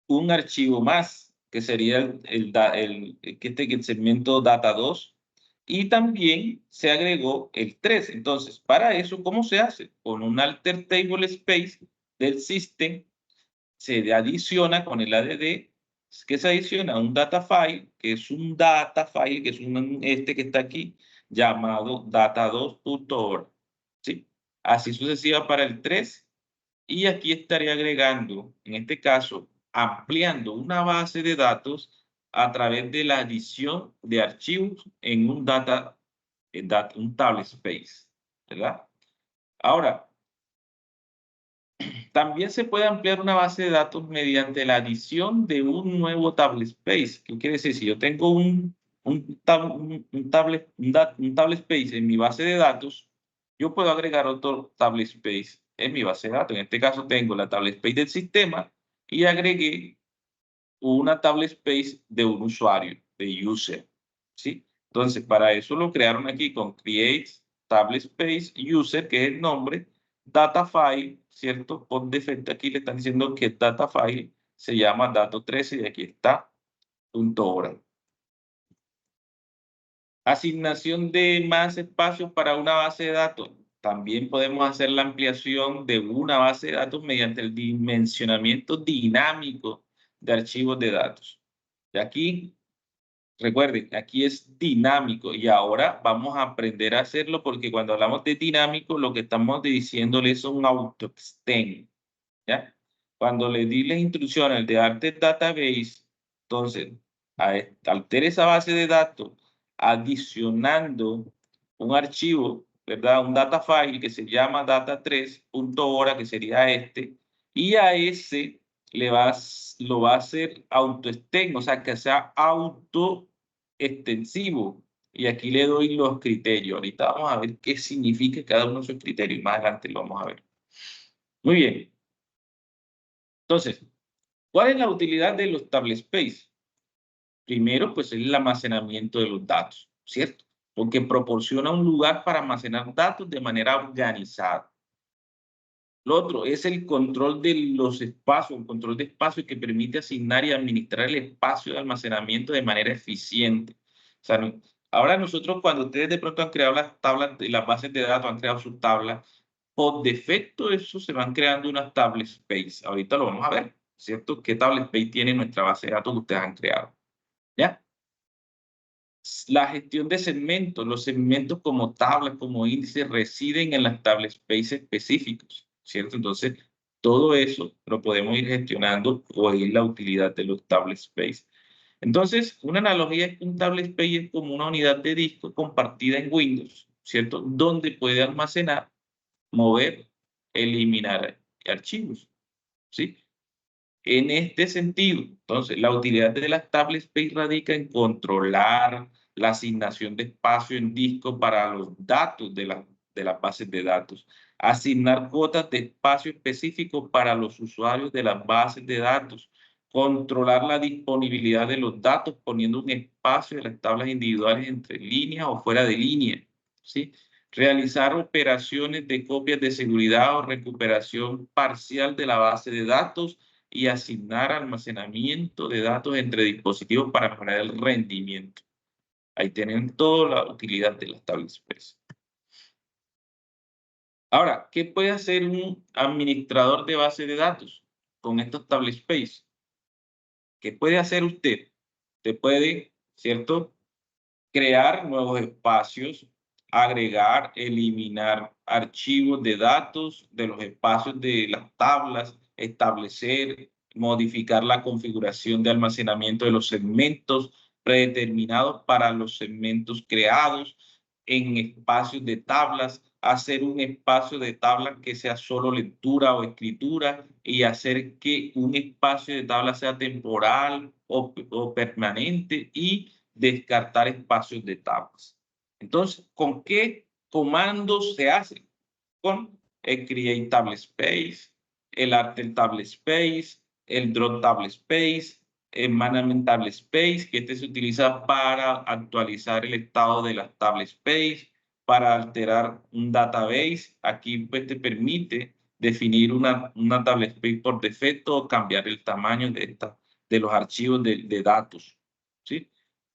A: un archivo más, que sería el segmento data 2, y también se agregó el 3. Entonces, para eso, ¿cómo se hace? Con un alter table space del system se adiciona con el add, que se adiciona un data file, que es un data file, que es este que está aquí, llamado data2.org, ¿sí? Así sucesiva para el 3. Y aquí estaré agregando, en este caso, ampliando una base de datos a través de la adición de archivos en un un table space, ¿verdad? Ahora, también se puede ampliar una base de datos mediante la adición de un nuevo table space. ¿Qué quiere decir? Si yo tengo un table space en mi base de datos, yo puedo agregar otro table space en mi base de datos. En este caso tengo la table space del sistema y agregué una table space de un usuario, de user, ¿sí? Entonces, para eso lo crearon aquí con create table space user, que es el nombre, data file, ¿cierto? Por defecto aquí le están diciendo que data file se llama dato13 y aquí está .hora. Asignación de más espacios para una base de datos. También podemos hacer la ampliación de una base de datos mediante el dimensionamiento dinámico de archivos de datos. Y aquí, recuerden, aquí es dinámico y ahora vamos a aprender a hacerlo porque cuando hablamos de dinámico, lo que estamos diciéndole es un autoextend, ¿ya? Cuando le di las instrucciones de Arte Database, entonces, altere esa base de datos adicionando un archivo, ¿verdad? Un data file que se llama data3.hora, que sería este, y a ese lo va a hacer autoextend, o sea, que sea autoextensivo. Y aquí le doy los criterios. Ahorita vamos a ver qué significa cada uno de esos criterios. Más adelante lo vamos a ver. Muy bien. Entonces, ¿cuál es la utilidad de los table space? Primero, pues es el almacenamiento de los datos, ¿cierto? Porque proporciona un lugar para almacenar datos de manera organizada. Lo otro es el control de los espacios, el control de espacio que permite asignar y administrar el espacio de almacenamiento de manera eficiente. O sea, ahora nosotros cuando ustedes de pronto han creado las tablas, las bases de datos, han creado sus tablas, por defecto eso se van creando unas table space. Ahorita lo vamos a ver, ¿cierto? ¿Qué table space tiene nuestra base de datos que ustedes han creado? ¿Ya? La gestión de segmentos, los segmentos como tablas, como índices, residen en las table space específicos, ¿cierto? Entonces, todo eso lo podemos ir gestionando o es la utilidad de los table space. Entonces, una analogía es que un table space es como una unidad de disco compartida en Windows, ¿cierto? Donde puede almacenar, mover, eliminar archivos, ¿sí? En este sentido, entonces, la utilidad de las table space radica en controlar la asignación de espacio en disco para los datos de las bases de datos, asignar cuotas de espacio específico para los usuarios de las bases de datos, controlar la disponibilidad de los datos poniendo un espacio de las tablas individuales entre líneas o fuera de línea, ¿sí? Realizar operaciones de copias de seguridad o recuperación parcial de la base de datos y asignar almacenamiento de datos entre dispositivos para mejorar el rendimiento. Ahí tienen toda la utilidad de las tablas space. Ahora, ¿qué puede hacer un administrador de base de datos con estos table space? ¿Qué puede hacer usted? Usted puede, ¿cierto?, crear nuevos espacios, agregar, eliminar archivos de datos de los espacios de las tablas, establecer, modificar la configuración de almacenamiento de los segmentos predeterminados para los segmentos creados en espacios de tablas, hacer un espacio de tablas que sea solo lectura o escritura y hacer que un espacio de tabla sea temporal o permanente y descartar espacios de tablas. Entonces, ¿con qué comandos se hace? Con el create table space, el alter table space, el Drop Table Space, el Management Table Space, que este se utiliza para actualizar el estado de las Table Space, para alterar un database. Aquí pues te permite definir una Table Space por defecto o cambiar el tamaño de los archivos de datos, ¿sí?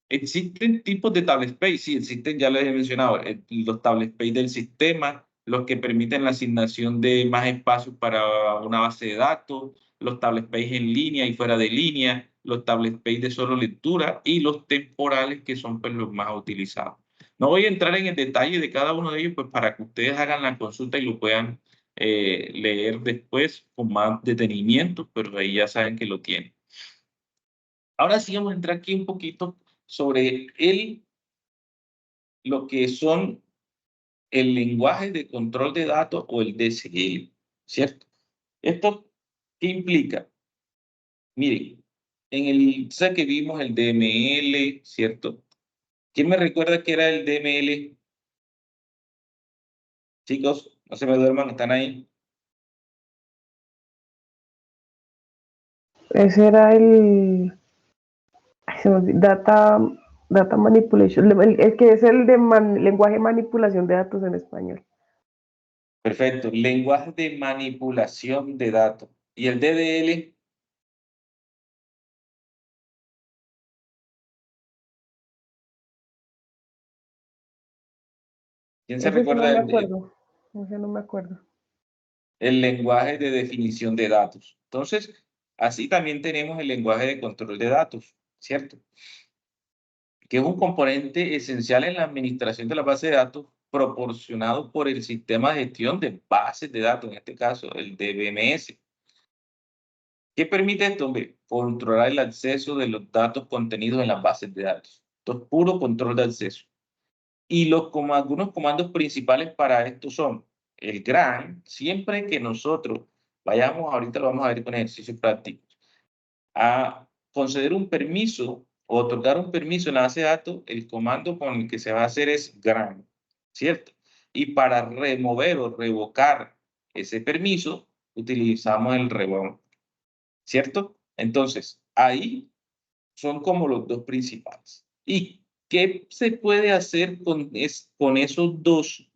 A: ¿Existen tipos de table space? Sí, existen, ya les he mencionado, los table space del sistema, los que permiten la asignación de más espacio para una base de datos, los table space en línea y fuera de línea, los table space de solo lectura y los temporales, que son pues, los más utilizados. No voy a entrar en el detalle de cada uno de ellos, pues para que ustedes hagan la consulta y lo puedan leer después con más detenimiento, pero ahí ya saben que lo tienen. Ahora sí vamos a entrar aquí un poquito sobre lo que son el lenguaje de control de datos o el DCL, ¿cierto? ¿Esto qué implica? Miren, sé que vimos el DML, ¿cierto? ¿Quién me recuerda que era el DML? Chicos, no se me duerman, están ahí.
B: Ese era el data manipulation, el que es el de lenguaje manipulación de datos en español.
A: Perfecto, lenguaje de manipulación de datos. ¿Y el DDL? ¿Quién se
B: Ese sí no
A: recuerda
B: me
A: del
B: acuerdo. Ese no me acuerdo.
A: el lenguaje de definición de datos? Entonces, así también tenemos el lenguaje de control de datos, ¿cierto? Que es un componente esencial en la administración de la base de datos proporcionado por el sistema de gestión de bases de datos, en este caso el DBMS. ¿Qué permite esto? Hombre, controlar el acceso de los datos contenidos en las bases de datos. Esto es puro control de acceso. Y algunos comandos principales para esto son el GRAN, siempre que nosotros vayamos, ahorita lo vamos a ver con ejercicios prácticos, a conceder un permiso o otorgar un permiso en la base de datos, el comando con el que se va a hacer es GRAN, ¿cierto? Y para remover o revocar ese permiso, utilizamos el revoke, ¿cierto? Entonces, ahí son como los dos principales. ¿Y qué se puede hacer con esos dos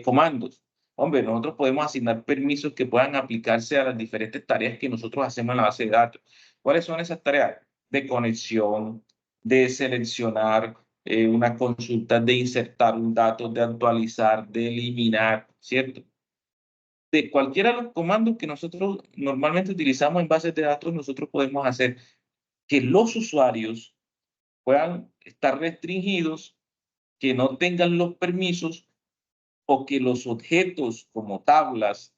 A: comandos? Hombre, nosotros podemos asignar permisos que puedan aplicarse a las diferentes tareas que nosotros hacemos en la base de datos. ¿Cuáles son esas tareas? De conexión, de seleccionar una consulta, de insertar un dato, de actualizar, de eliminar, ¿cierto? De cualquiera de los comandos que nosotros normalmente utilizamos en bases de datos, nosotros podemos hacer que los usuarios puedan estar restringidos, que no tengan los permisos o que los objetos como tablas,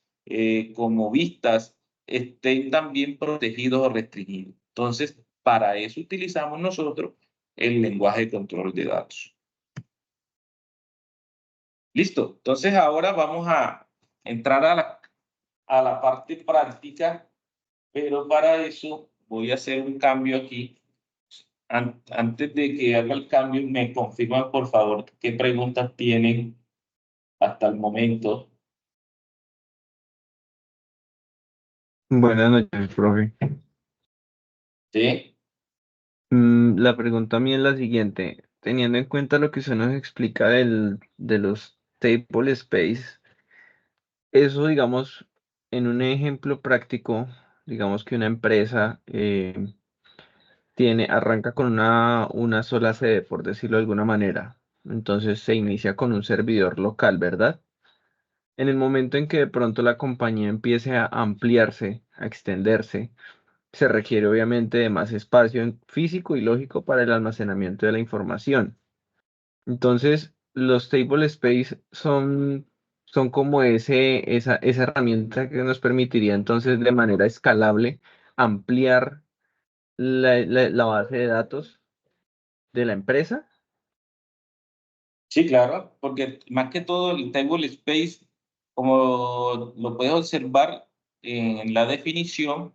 A: como vistas, estén también protegidos o restringidos. Entonces, para eso utilizamos nosotros el lenguaje de control de datos. Listo. Entonces, ahora vamos a entrar a la parte práctica, pero para eso voy a hacer un cambio aquí. Antes de que haga el cambio, me confirman, por favor, qué preguntas tienen hasta el momento.
E: Buenas noches, profe.
A: ¿Sí?
E: La pregunta mía es la siguiente. Teniendo en cuenta lo que usted nos explica de los table space, eso, digamos, en un ejemplo práctico, digamos que una empresa arranca con una sola sede, por decirlo de alguna manera. Entonces se inicia con un servidor local, ¿verdad? En el momento en que de pronto la compañía empiece a ampliarse, a extenderse, se requiere obviamente de más espacio físico y lógico para el almacenamiento de la información. Entonces, los table space son como esa herramienta que nos permitiría entonces de manera escalable ampliar la base de datos de la empresa.
A: Sí, claro, porque más que todo el table space, como lo puedes observar en la definición,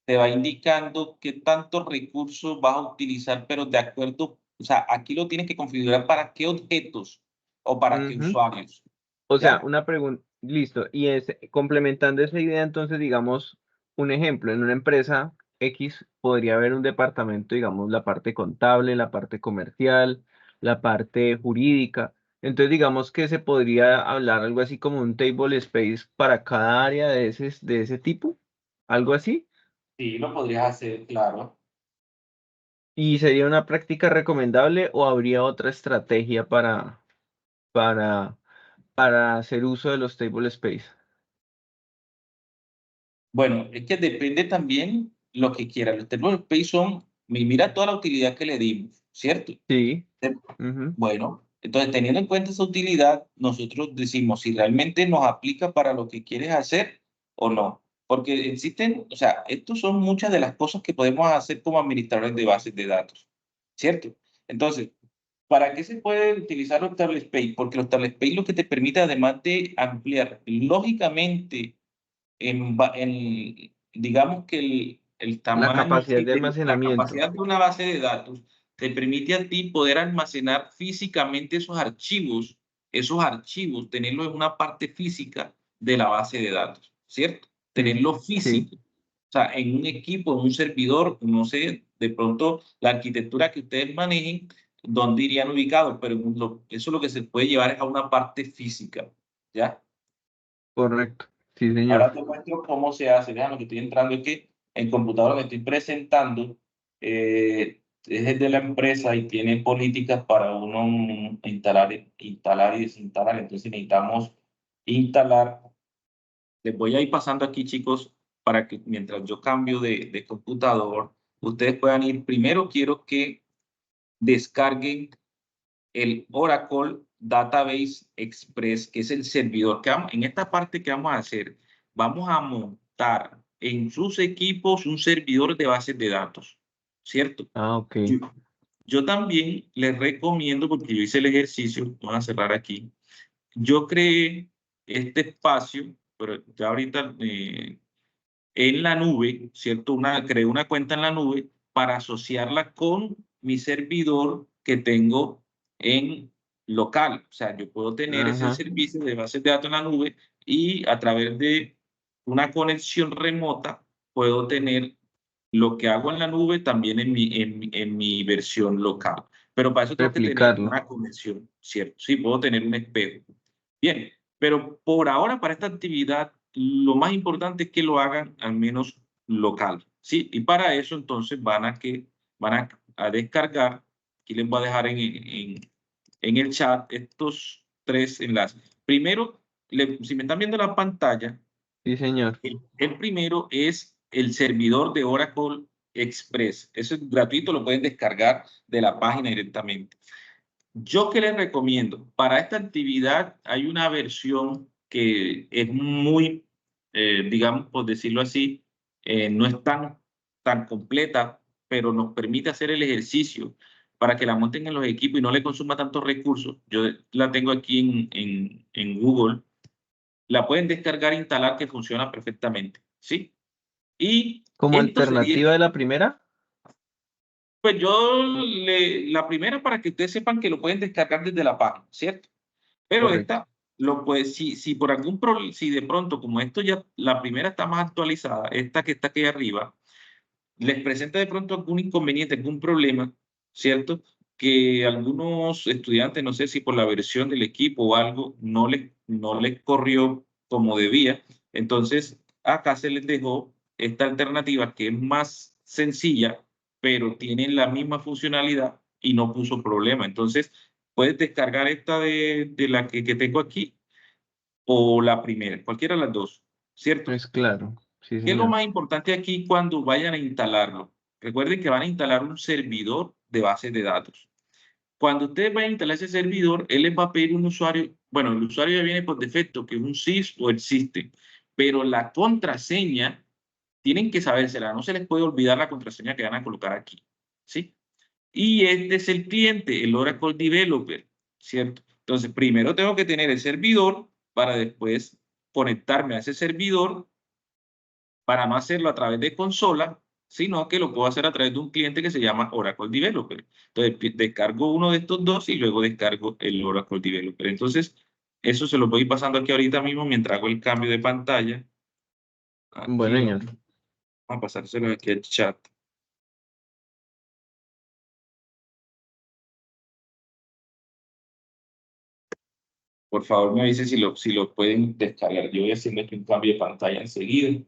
A: te va indicando qué tantos recursos vas a utilizar, pero de acuerdo, o sea, aquí lo tienes que configurar para qué objetos o para qué
E: Ujú.
A: usuarios,
E: O sea,
A: ¿ya?
E: una pregunta, listo. Y complementando esa idea, entonces, digamos, un ejemplo, en una empresa X podría haber un departamento, digamos, la parte contable, la parte comercial, la parte jurídica. Entonces, digamos que se podría hablar algo así como un table space para cada área de ese tipo, algo así.
A: Sí, lo podrías hacer, claro.
E: ¿Y sería una práctica recomendable o habría otra estrategia para, para hacer uso de los table space?
A: Bueno, es que depende también lo que quieras. Los términos space son, mira toda la utilidad que le dimos, ¿cierto?
E: Sí. Ujú.
A: Bueno, entonces teniendo en cuenta esa utilidad, nosotros decimos si realmente nos aplica para lo que quieres hacer o no. Porque existen, o sea, estos son muchas de las cosas que podemos hacer como administradores de bases de datos, ¿cierto? Entonces, ¿para qué se pueden utilizar los tablespace? Porque los tablespace lo que te permite, además de ampliar lógicamente digamos que el
E: La
A: tamaño
E: capacidad
A: y
E: de
A: la
E: almacenamiento.
A: capacidad de una base de datos te permite a ti poder almacenar físicamente esos archivos, tenerlos en una parte física de la base de datos, ¿cierto?
E: Sí,
A: Tenerlo
E: sí,
A: físico. O sea, en un equipo, en un servidor, no sé, de pronto la arquitectura que ustedes manejen, dónde irían ubicados, pero eso lo que se puede llevar es a una parte física, ¿ya?
E: correcto. Sí, señor.
A: Ahora te muestro cómo se hace. Déjame que estoy entrando aquí en computadora, me estoy presentando. Es de la empresa y tiene políticas para uno instalar y desinstalar. Entonces necesitamos instalar. Les voy a ir pasando aquí, chicos, para que mientras yo cambio de computador, ustedes puedan ir. Primero quiero que descarguen el Oracle Database Express, que es el servidor en esta parte que vamos a hacer, vamos a montar en sus equipos un servidor de bases de datos, ¿cierto?
E: Ah, ok.
A: Yo también les recomiendo, porque yo hice el ejercicio, vamos a cerrar aquí, yo creé este espacio, pero ya ahorita en la nube, ¿cierto? Creé una cuenta en la nube para asociarla con mi servidor que tengo en local. O sea, yo puedo tener ese
E: Ajá.
A: servicio de bases de datos en la nube y a través de una conexión remota puedo tener lo que hago en la nube también en mi versión local. Pero para eso tengo que tener
E: Replicarlo.
A: una conexión, ¿cierto? Sí, puedo tener un espejo. Bien, pero por ahora para esta actividad lo más importante es que lo hagan al menos local, ¿sí? Y para eso entonces van a descargar, aquí les voy a dejar en el chat estos tres enlaces. Primero, si me están viendo la pantalla,
E: Sí, señor.
A: el primero es el servidor de Oracle Express. Eso es gratuito, lo pueden descargar de la página directamente. Yo que les recomiendo, para esta actividad hay una versión que es muy, digamos, por decirlo así, no es tan completa, pero nos permite hacer el ejercicio para que la monten en los equipos y no le consuma tantos recursos. Yo la tengo aquí en Google. La pueden descargar e instalar que funciona perfectamente, ¿sí? Y
E: Como
A: esto sería,
E: alternativa de la primera.
A: pues la primera para que ustedes sepan que lo pueden descargar desde la página, ¿cierto? Pero
E: Correcto.
A: esta, si por algún problema, si de pronto, como esto ya, la primera está más actualizada, esta que está aquí arriba, les presenta de pronto algún inconveniente, algún problema, ¿cierto? Que algunos estudiantes, no sé si por la versión del equipo o algo, no les corrió como debía. Entonces, acá se les dejó esta alternativa que es más sencilla, pero tiene la misma funcionalidad y no puso problema. Entonces, puedes descargar esta de la que tengo aquí o la primera, cualquiera de las dos, ¿cierto?
E: Es claro. Sí,
A: ¿Qué es lo
E: señor.
A: más importante aquí cuando vayan a instalarlo? Recuerden que van a instalar un servidor de base de datos. Cuando ustedes vayan a instalar ese servidor, él les va a pedir un usuario. Bueno, el usuario ya viene por defecto, que es un sys o el system, pero la contraseña tienen que sabérsela. No se les puede olvidar la contraseña que van a colocar aquí, ¿sí? Y este es el cliente, el Oracle Developer, ¿cierto? Entonces, primero tengo que tener el servidor para después conectarme a ese servidor para no hacerlo a través de consola, sino que lo puedo hacer a través de un cliente que se llama Oracle Developer. Entonces, descargo uno de estos dos y luego descargo el Oracle Developer. Entonces, eso se lo voy pasando aquí ahorita mismo mientras hago el cambio de pantalla.
E: Bueno,
A: Aquí,
E: señor.
A: a pasárselo aquí al chat. Por favor, me avise si lo pueden descargar. Yo voy haciendo aquí un cambio de pantalla enseguida.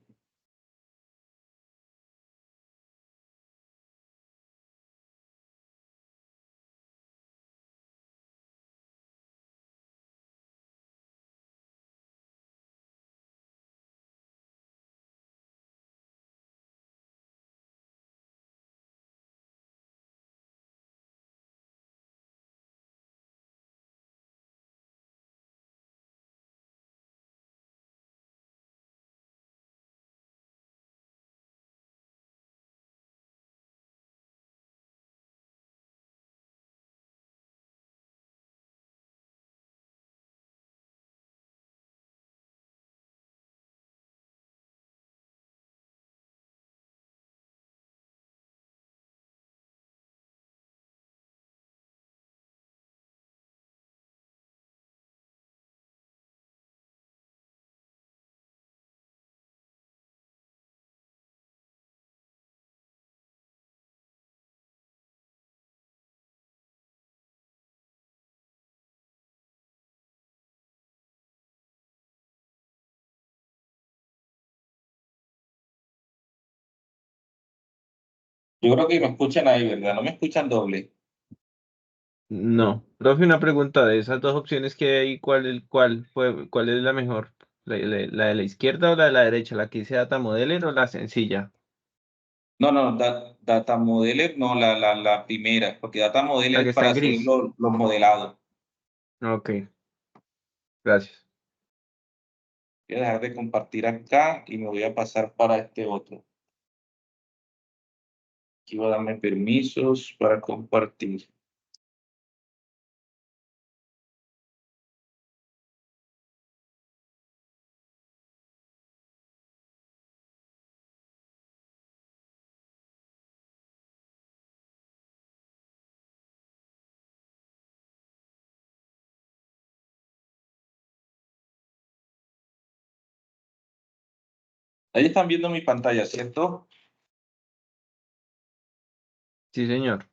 A: Yo creo que me escuchan ahí, ¿verdad? No me escuchan doble.
E: No. Profe, una pregunta de esas dos opciones que hay, ¿cuál es la mejor? ¿La de la izquierda o la de la derecha? ¿La que dice Data Modeler o la sencilla?
A: No, Data Modeler, no, la primera, porque Data
E: La
A: Modeler
E: que
A: es
E: está
A: para
E: en
A: hacer
E: gris.
A: los modelados.
E: Ok, gracias.
A: Voy a dejar de compartir acá y me voy a pasar para este otro. Aquí voy a darme permisos para compartir. Ahí están viendo mi pantalla, ¿cierto?
E: Sí, señor.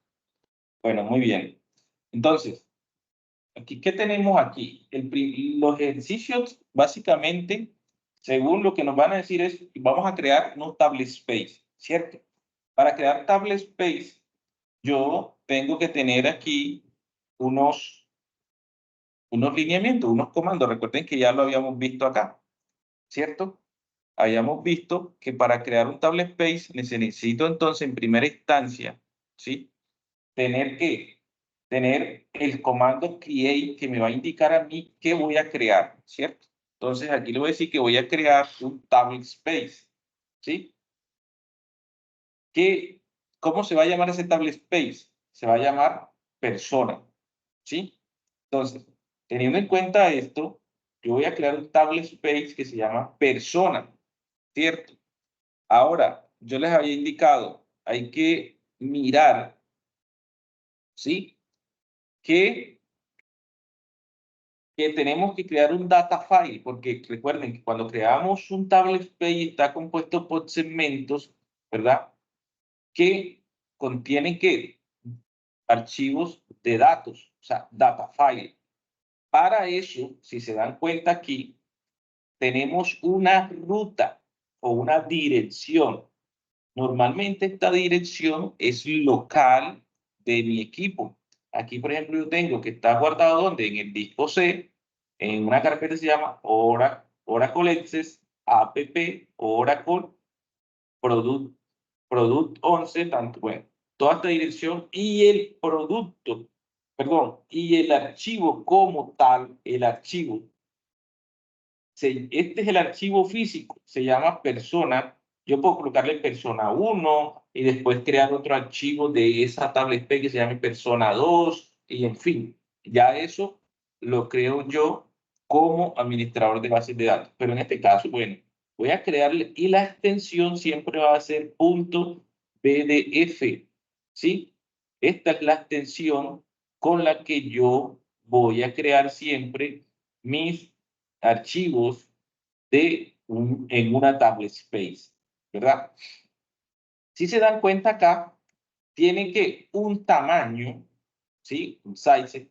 A: Bueno, muy bien. Entonces, aquí, ¿qué tenemos aquí? Los ejercicios, básicamente, según lo que nos van a decir es, vamos a crear unos table space, ¿cierto? Para crear table space, yo tengo que tener aquí unos lineamientos, unos comandos. Recuerden que ya lo habíamos visto acá, ¿cierto? Habíamos visto que para crear un table space necesito entonces en primera instancia, ¿sí? Tener el comando create que me va a indicar a mí qué voy a crear, ¿cierto? Entonces aquí le voy a decir que voy a crear un table space, ¿sí? ¿Cómo se va a llamar ese table space? Se va a llamar persona, ¿sí? Entonces, teniendo en cuenta esto, yo voy a crear un table space que se llama persona, ¿cierto? Ahora, yo les había indicado, hay que mirar, ¿sí? Que tenemos que crear un data file, porque recuerden que cuando creamos un table space está compuesto por segmentos, ¿verdad? Que contienen que archivos de datos, o sea, data file. Para eso, si se dan cuenta aquí, tenemos una ruta o una dirección. Normalmente esta dirección es local de mi equipo. Aquí, por ejemplo, yo tengo que está guardado donde en el disco C, en una carpeta que se llama Oracle Access, app, Oracle, Product 11, tanto, bueno, toda esta dirección y el producto, perdón, y el archivo como tal, el archivo este es el archivo físico, se llama persona. Yo puedo colocarle persona 1 y después crear otro archivo de esa tablet P que se llame persona 2 y en fin, ya eso lo creo yo como administrador de bases de datos. Pero en este caso, bueno, voy a crearle y la extensión siempre va a ser .pdf, ¿sí? Esta es la extensión con la que yo voy a crear siempre mis archivos en una tablet space, ¿verdad? Si se dan cuenta acá, tiene que un tamaño, ¿sí? Un size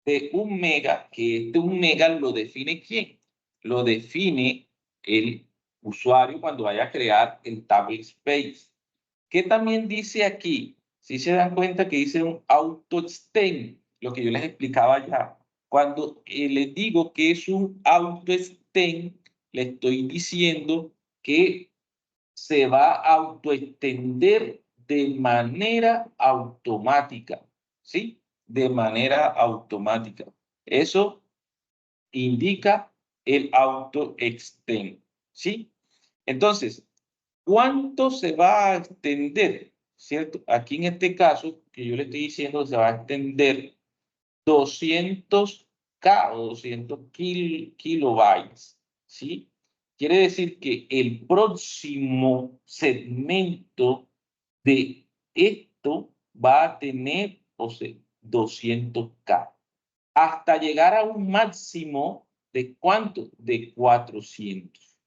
A: de 1 mega, que este 1 mega lo define ¿quién? Lo define el usuario cuando vaya a crear el table space. ¿Qué también dice aquí? Si se dan cuenta que dice un auto extend, lo que yo les explicaba ya. Cuando les digo que es un auto extend, le estoy diciendo que se va a autoextender de manera automática, ¿sí? De manera automática. Eso indica el autoextend, ¿sí? Entonces, ¿cuánto se va a extender? ¿Cierto? Aquí en este caso, que yo le estoy diciendo, se va a extender 200K o 200 kilobytes, ¿sí? Quiere decir que el próximo segmento de esto va a tener, o sea, 200K, hasta llegar a un máximo de ¿cuánto? De 400,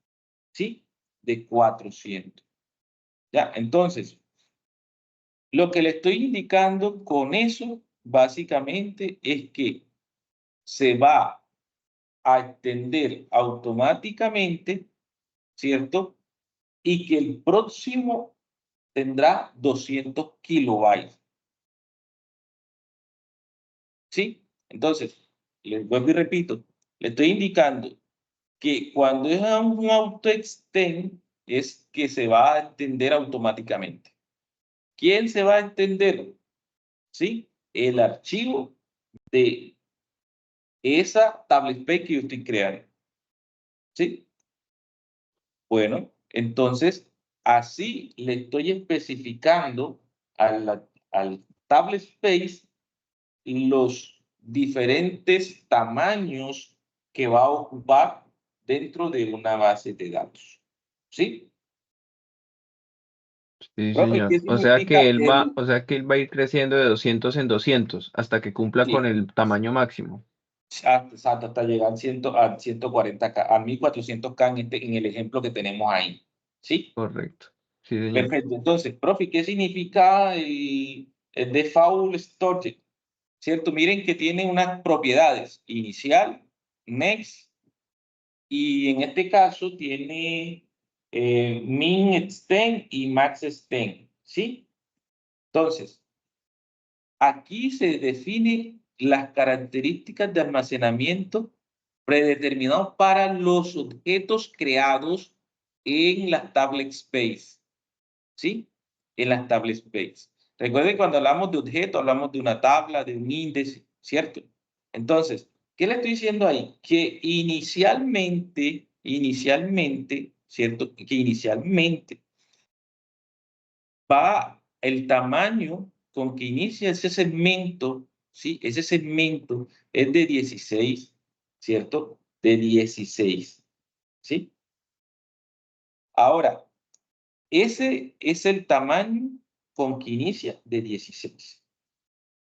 A: ¿sí? De 400. Ya, entonces, lo que le estoy indicando con eso, básicamente, es que se va a extender automáticamente, ¿cierto? Y que el próximo tendrá 200 kilobytes, ¿sí? Entonces, les vuelvo y repito, le estoy indicando que cuando es un autoextend es que se va a extender automáticamente. ¿Quién se va a extender? ¿Sí? El archivo de esa tablet space que yo estoy creando, ¿sí? Bueno, entonces, así le estoy especificando al tablet space los diferentes tamaños que va a ocupar dentro de una base de datos. ¿Sí?
E: Sí,
A: Profe, ¿qué
E: señor.
A: significa el...
E: O sea que él va a ir creciendo de 200 en 200 hasta que cumpla con
A: Sí,
E: el tamaño máximo.
A: hasta llegar a 140K, a 1400K en el ejemplo que tenemos ahí. ¿Sí?
E: Correcto. Sí, señor.
A: Perfecto. Entonces, profe, ¿qué significa el default storage? ¿Cierto? Miren que tiene unas propiedades: inicial, next, y en este caso tiene min extend y max extend, ¿sí? Entonces, aquí se definen las características de almacenamiento predeterminados para los objetos creados en la tablet space, ¿sí? En las tablet space. Recuerden, cuando hablamos de objeto, hablamos de una tabla, de un índice, ¿cierto? Entonces, ¿qué le estoy diciendo ahí? Que inicialmente, ¿cierto? Que inicialmente va el tamaño con que inicia ese segmento, ¿sí? Ese segmento es de 16, ¿cierto? De 16, ¿sí? Ahora, ese es el tamaño con que inicia de 16.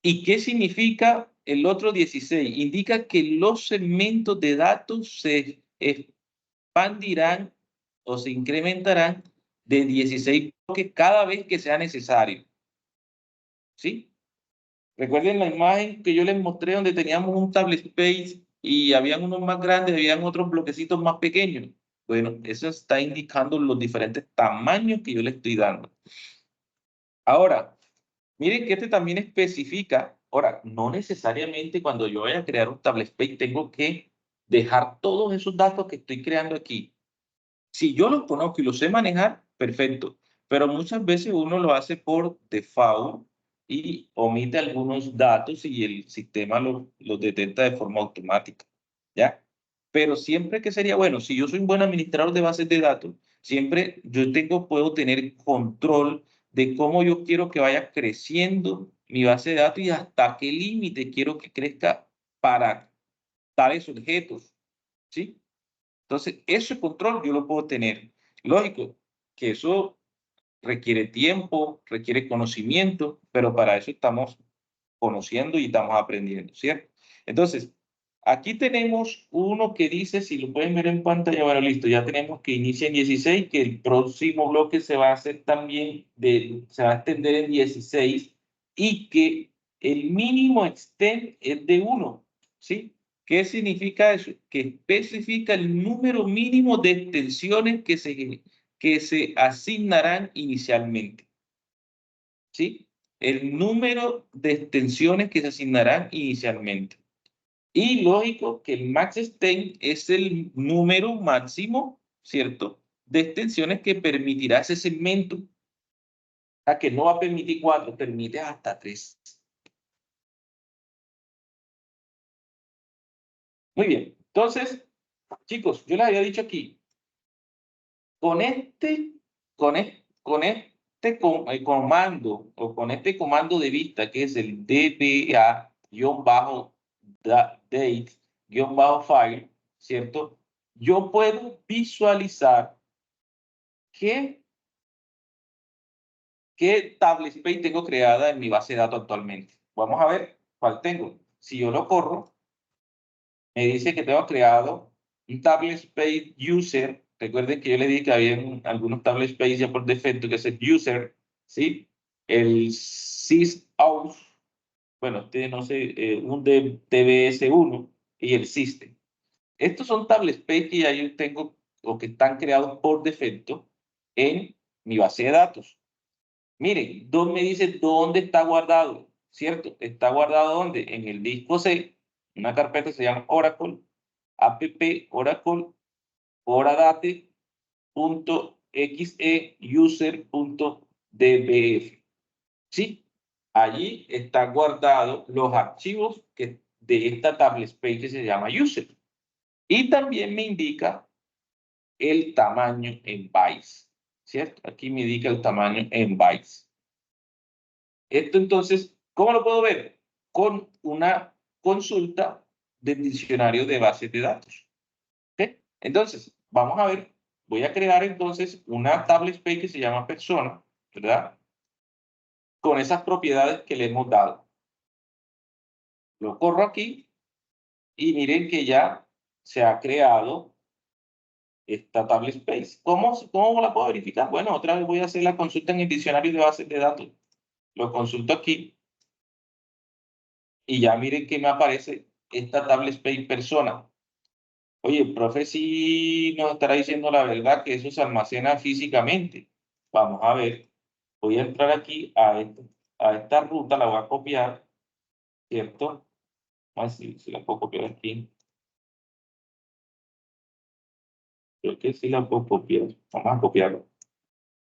A: ¿Y qué significa el otro 16? Indica que los segmentos de datos se expandirán o se incrementarán de 16 bloques cada vez que sea necesario. ¿Sí? Recuerden la imagen que yo les mostré donde teníamos un tablet space y habían unos más grandes, habían otros bloquecitos más pequeños. Bueno, eso está indicando los diferentes tamaños que yo le estoy dando. Ahora, miren que este también especifica, ahora, no necesariamente cuando yo vaya a crear un tablet space tengo que dejar todos esos datos que estoy creando aquí. Si yo los conozco y los sé manejar, perfecto. Pero muchas veces uno lo hace por default y omite algunos datos y el sistema los detecta de forma automática, ¿ya? Pero siempre que sería bueno, si yo soy un buen administrador de bases de datos, siempre puedo tener control de cómo yo quiero que vaya creciendo mi base de datos y hasta qué límite quiero que crezca para tales objetos, ¿sí? Entonces, ese control yo lo puedo tener. Lógico que eso requiere tiempo, requiere conocimiento, pero para eso estamos conociendo y estamos aprendiendo, ¿cierto? Entonces, Aquí tenemos uno que dice, si lo pueden ver en pantalla, bueno, listo, ya tenemos que inicia en 16, que el próximo bloque se va a hacer también, se va a extender en 16 y que el mínimo extend es de 1, ¿sí? ¿Qué significa eso? Que especifica el número mínimo de extensiones que se asignarán inicialmente, ¿sí? El número de extensiones que se asignarán inicialmente. Y lógico que el max extend es el número máximo, ¿cierto?, de extensiones que permitirá ese segmento. A que no va a permitir 4, permite hasta 3. Muy bien. Entonces, chicos, yo les había dicho aquí, con este comando o con este comando de vista que es el dba-date-file, ¿cierto? Yo puedo visualizar qué tablespace tengo creada en mi base de datos actualmente. Vamos a ver cuál tengo. Si yo lo corro, me dice que tengo creado un tablespace user. Recuerden que yo le dije que había algunos tablespace ya por defecto, que es el user, ¿sí? El sysout, bueno, no sé, un DBS1 y el system. Estos son tablespace que ya yo tengo o que están creados por defecto en mi base de datos. Miren, me dice dónde está guardado, ¿cierto? Está guardado ¿dónde? En el disco C, una carpeta que se llama Oracle, app Oracle, oradate.exe user.dbf. ¿Sí? Allí están guardados los archivos de esta tablespace que se llama user. Y también me indica el tamaño en bytes, ¿cierto? Aquí me indica el tamaño en bytes. Esto entonces, ¿cómo lo puedo ver? Con una consulta del diccionario de bases de datos. ¿Ok? Entonces, vamos a ver, voy a crear entonces una tablespace que se llama persona, ¿verdad? Con esas propiedades que le hemos dado. Lo corro aquí y miren que ya se ha creado esta tablespace. ¿Cómo la puedo verificar? Bueno, otra vez voy a hacer la consulta en el diccionario de bases de datos. Lo consulto aquí. Y ya miren que me aparece esta tablespace persona. Oye, el profe sí nos estará diciendo la verdad que eso se almacena físicamente. Vamos a ver. Voy a entrar aquí a esta ruta, la voy a copiar, ¿cierto? Así, si la puedo copiar aquí. Creo que sí la puedo copiar. Vamos a copiarla.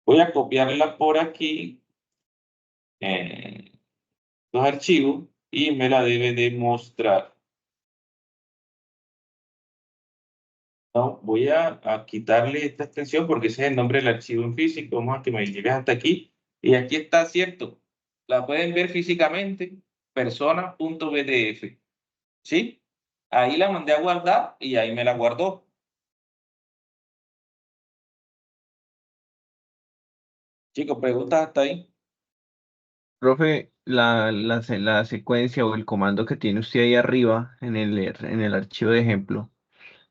A: Voy a copiarla por aquí, los archivos, y me la debe de mostrar. No, voy a quitarle esta extensión porque ese es el nombre del archivo en físico. Vamos a que me llegue hasta aquí. Y aquí está, ¿cierto? La pueden ver físicamente, persona.bdf. ¿Sí? Ahí la mandé a guardar y ahí me la guardó. Chicos, preguntas hasta ahí.
E: Profe, la secuencia o el comando que tiene usted ahí arriba en el archivo de ejemplo,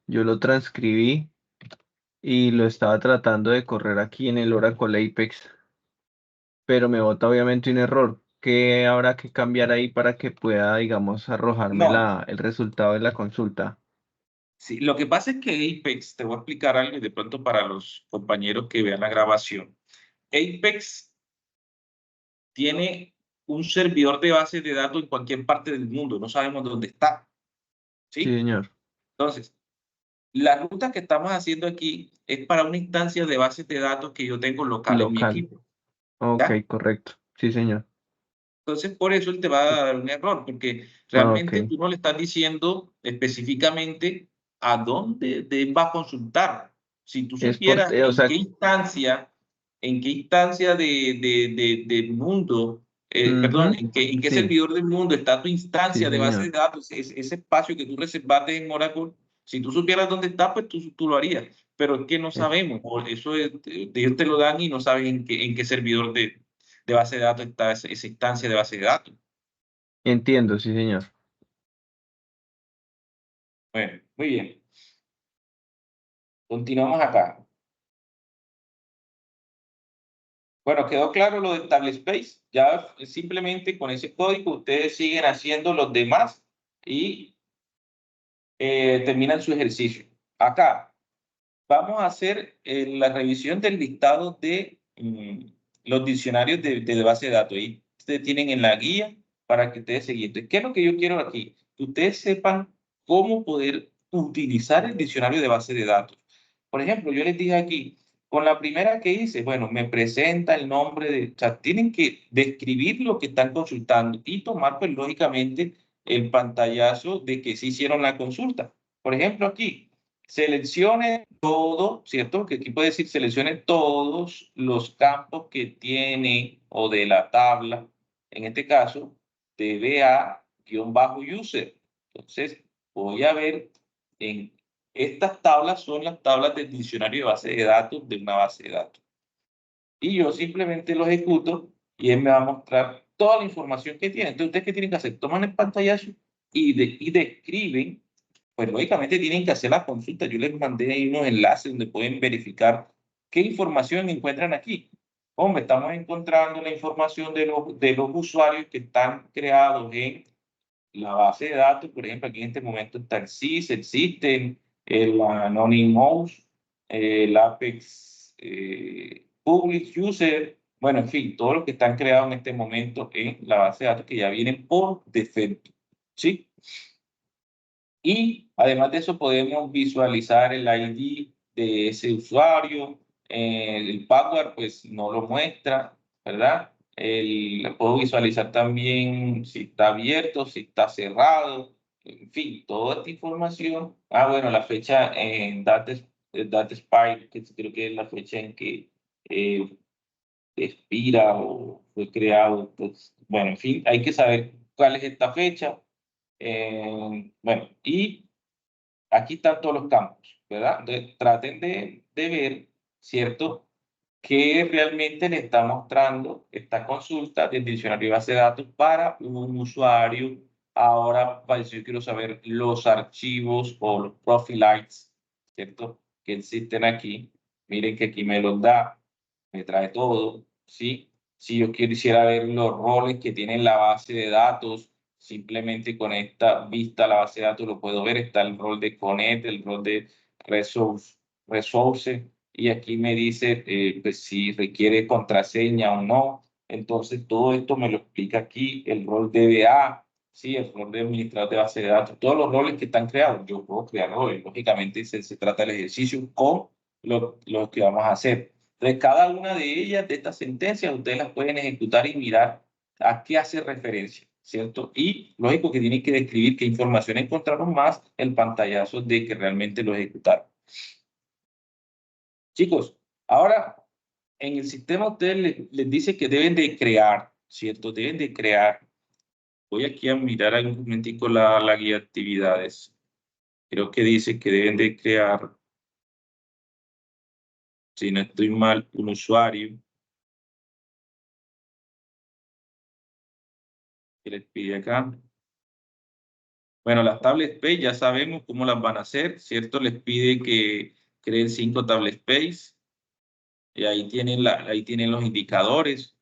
E: yo lo transcribí y lo estaba tratando de correr aquí en el Oracle Apex, pero me bota obviamente un error. ¿Qué habrá que cambiar ahí para que pueda, digamos, arrojarme
A: No,
E: el resultado de la consulta?
A: sí, lo que pasa es que Apex, te voy a explicar algo y de pronto para los compañeros que vean la grabación. Apex tiene un servidor de bases de datos en cualquier parte del mundo, no sabemos dónde está,
E: Sí,
A: ¿sí?
E: señor.
A: Entonces, la ruta que estamos haciendo aquí es para una instancia de bases de datos que yo tengo local en mi
E: Local.
A: equipo,
E: Ok,
A: ¿ya?
E: correcto. Sí, señor.
A: Entonces, por eso él te va a dar un error, porque
E: Ok.
A: realmente tú no le estás diciendo específicamente a dónde va a consultar. Si tú
E: Es
A: supieras
E: o sea,
A: en qué instancia del mundo, perdón,
E: ujú,
A: en qué
E: sí,
A: servidor del mundo está tu
E: sí,
A: instancia de base de
E: señor.
A: datos, ese espacio que tú reservaste en Oracle, si tú supieras dónde está, pues tú lo harías. Pero es que no
E: Eh,
A: sabemos, eso ellos te lo dan y no saben en qué servidor de base de datos está esa instancia de base de datos.
E: Entiendo, sí, señor.
A: Bueno, muy bien. Continuamos acá. Bueno, quedó claro lo de Tablespace. Ya simplemente con ese código ustedes siguen haciendo los demás y terminan su ejercicio. Acá vamos a hacer la revisión del listado de los diccionarios de base de datos. Ahí ustedes tienen en la guía para que ustedes sigan. ¿Qué es lo que yo quiero aquí? Que ustedes sepan cómo poder utilizar el diccionario de base de datos. Por ejemplo, yo les dije aquí, con la primera que hice, bueno, me presenta el nombre de, o sea, tienen que describir lo que están consultando y tomar, pues, lógicamente, el pantallazo de que sí hicieron la consulta. Por ejemplo, aquí, seleccione todo, ¿cierto? Que aquí puede decir seleccione todos los campos que tiene o de la tabla, en este caso, DBA-user. Entonces, voy a ver en estas tablas son las tablas del diccionario de base de datos de una base de datos. Y yo simplemente lo ejecuto y él me va a mostrar toda la información que tiene. Entonces, ¿ustedes qué tienen que hacer? Toman el pantallazo y describen, pues lógicamente tienen que hacer la consulta. Yo les mandé ahí unos enlaces donde pueden verificar qué información encuentran aquí. Hombre, estamos encontrando la información de los usuarios que están creados en la base de datos. Por ejemplo, aquí en este momento está el SIS, el System, el Anonymous, el Apex Public User, bueno, en fin, todos los que están creados en este momento en la base de datos que ya vienen por defecto, ¿sí? Y además de eso podemos visualizar el ID de ese usuario, el password pues no lo muestra, ¿verdad? Puedo visualizar también si está abierto, si está cerrado, en fin, toda esta información. Ah, bueno, la fecha en DataSpy, que creo que es la fecha en que eh, expira o fue creado. Pues, bueno, en fin, hay que saber cuál es esta fecha. Bueno, y aquí están todos los campos, ¿verdad? Entonces, traten de ver, ¿cierto? ¿Qué realmente le está mostrando esta consulta del diccionario de base de datos para un usuario? Ahora, pues, yo quiero saber los archivos o los profilites, ¿cierto? Que existen aquí. Miren que aquí me los da, me trae todo, ¿sí? Si yo quisiera ver los roles que tiene la base de datos, simplemente con esta vista a la base de datos lo puedo ver. Está el rol de Connect, el rol de Resource, y aquí me dice pues, si requiere contraseña o no. Entonces, todo esto me lo explica aquí, el rol DBA, ¿sí? El rol de administrador de base de datos, todos los roles que están creados. Yo puedo crear roles, lógicamente se trata del ejercicio con lo que vamos a hacer. Entonces, cada una de ellas, de estas sentencias, ustedes las pueden ejecutar y mirar a qué hace referencia, ¿cierto? Y lógico que tienen que describir qué información encontraron más el pantallazo de que realmente lo ejecutaron. Chicos, ahora en el sistema ustedes les dice que deben de crear, ¿cierto? Deben de crear. Voy aquí a mirar un momentico la guía de actividades. Creo que dice que deben de crear, si no estoy mal, un usuario que les pide acá. Bueno, las tablet space ya sabemos cómo las van a hacer, ¿cierto? Les pide que creen 5 tablet space. Y ahí tienen los indicadores.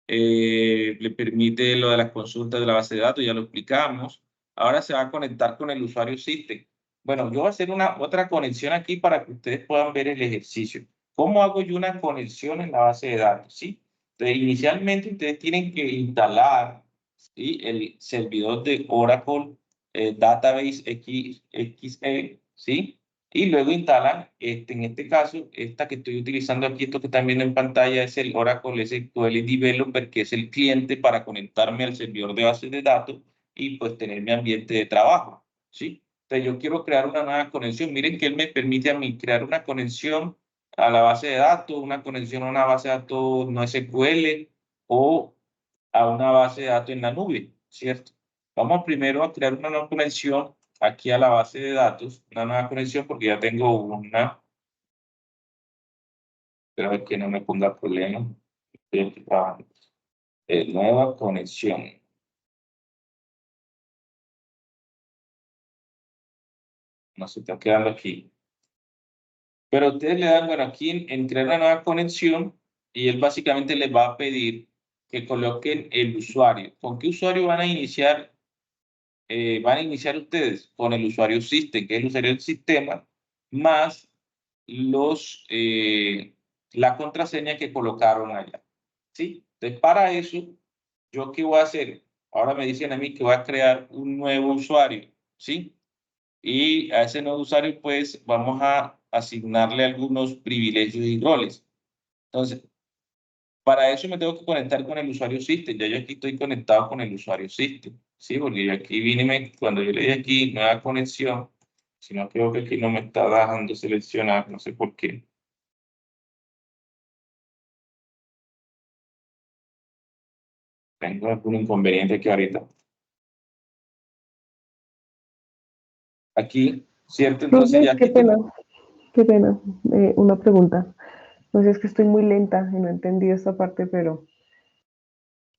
A: Le permite lo de las consultas de la base de datos, ya lo explicamos. Ahora se va a conectar con el usuario System. Bueno, yo voy a hacer otra conexión aquí para que ustedes puedan ver el ejercicio. ¿Cómo hago yo una conexión en la base de datos? ¿Sí? Entonces, inicialmente ustedes tienen que instalar, ¿sí? El servidor de Oracle Database XE, ¿sí? Y luego instalan, en este caso, esta que estoy utilizando aquí, esto que están viendo en pantalla, es el Oracle SQL Developer, que es el cliente para conectarme al servidor de bases de datos y pues tener mi ambiente de trabajo, ¿sí? Entonces yo quiero crear una nueva conexión. Miren que él me permite a mí crear una conexión a la base de datos, una conexión a una base de datos no SQL o a una base de datos en la nube, ¿cierto? Vamos primero a crear una nueva conexión aquí a la base de datos, una nueva conexión porque ya tengo una. Espero que no me ponga problema. Estoy aquí trabajando. Nueva conexión. Nos está quedando aquí. Pero ustedes le dan, bueno, aquí en crear una nueva conexión y él básicamente les va a pedir que coloquen el usuario. ¿Con qué usuario van a iniciar? Van a iniciar ustedes con el usuario system, que es el usuario del sistema, más la contraseña que colocaron allá. ¿Sí? Entonces, para eso, ¿yo qué voy a hacer? Ahora me dicen a mí que voy a crear un nuevo usuario. ¿Sí? Y a ese nuevo usuario, pues, vamos a asignarle algunos privilegios y roles. Entonces, para eso me tengo que conectar con el usuario system. Ya yo aquí estoy conectado con el usuario system. Sí, porque yo aquí vine, cuando yo le di aquí nueva conexión, si no creo que aquí no me está dejando seleccionar, no sé por qué. Tengo algún inconveniente aquí ahorita. Aquí, ¿cierto? Entonces ya
B: Qué
A: aquí
B: pena, qué pena. Una pregunta. No sé, es que estoy muy lenta y no he entendido esta parte, pero,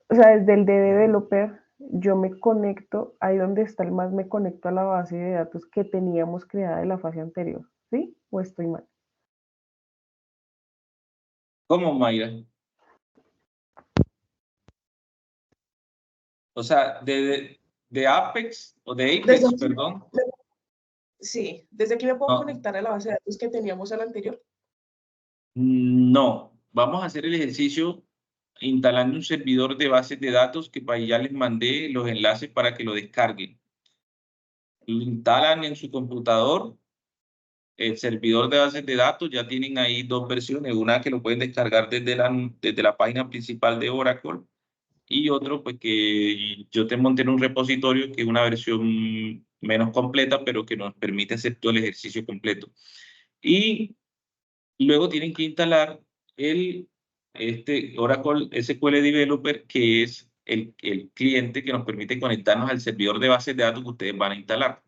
B: o sea, desde el de developer, yo me conecto, ahí donde está el más, me conecto a la base de datos que teníamos creada de la fase anterior, ¿sí? ¿O estoy mal?
A: ¿cómo, Mayra? O sea, de Apex o de
D: Desde
A: Apex,
D: aquí,
A: perdón.
D: sí, desde aquí me puedo
A: No,
D: conectar a la base de datos que teníamos a la anterior.
A: no. Vamos a hacer el ejercicio instalando un servidor de bases de datos que para ya les mandé los enlaces para que lo descarguen. Lo instalan en su computador, el servidor de bases de datos, ya tienen ahí dos versiones, una que lo pueden descargar desde la página principal de Oracle y otro pues que yo te monté en un repositorio que es una versión menos completa, pero que nos permite hacer todo el ejercicio completo. Y luego tienen que instalar este Oracle SQL Developer, que es el cliente que nos permite conectarnos al servidor de bases de datos que ustedes van a instalar.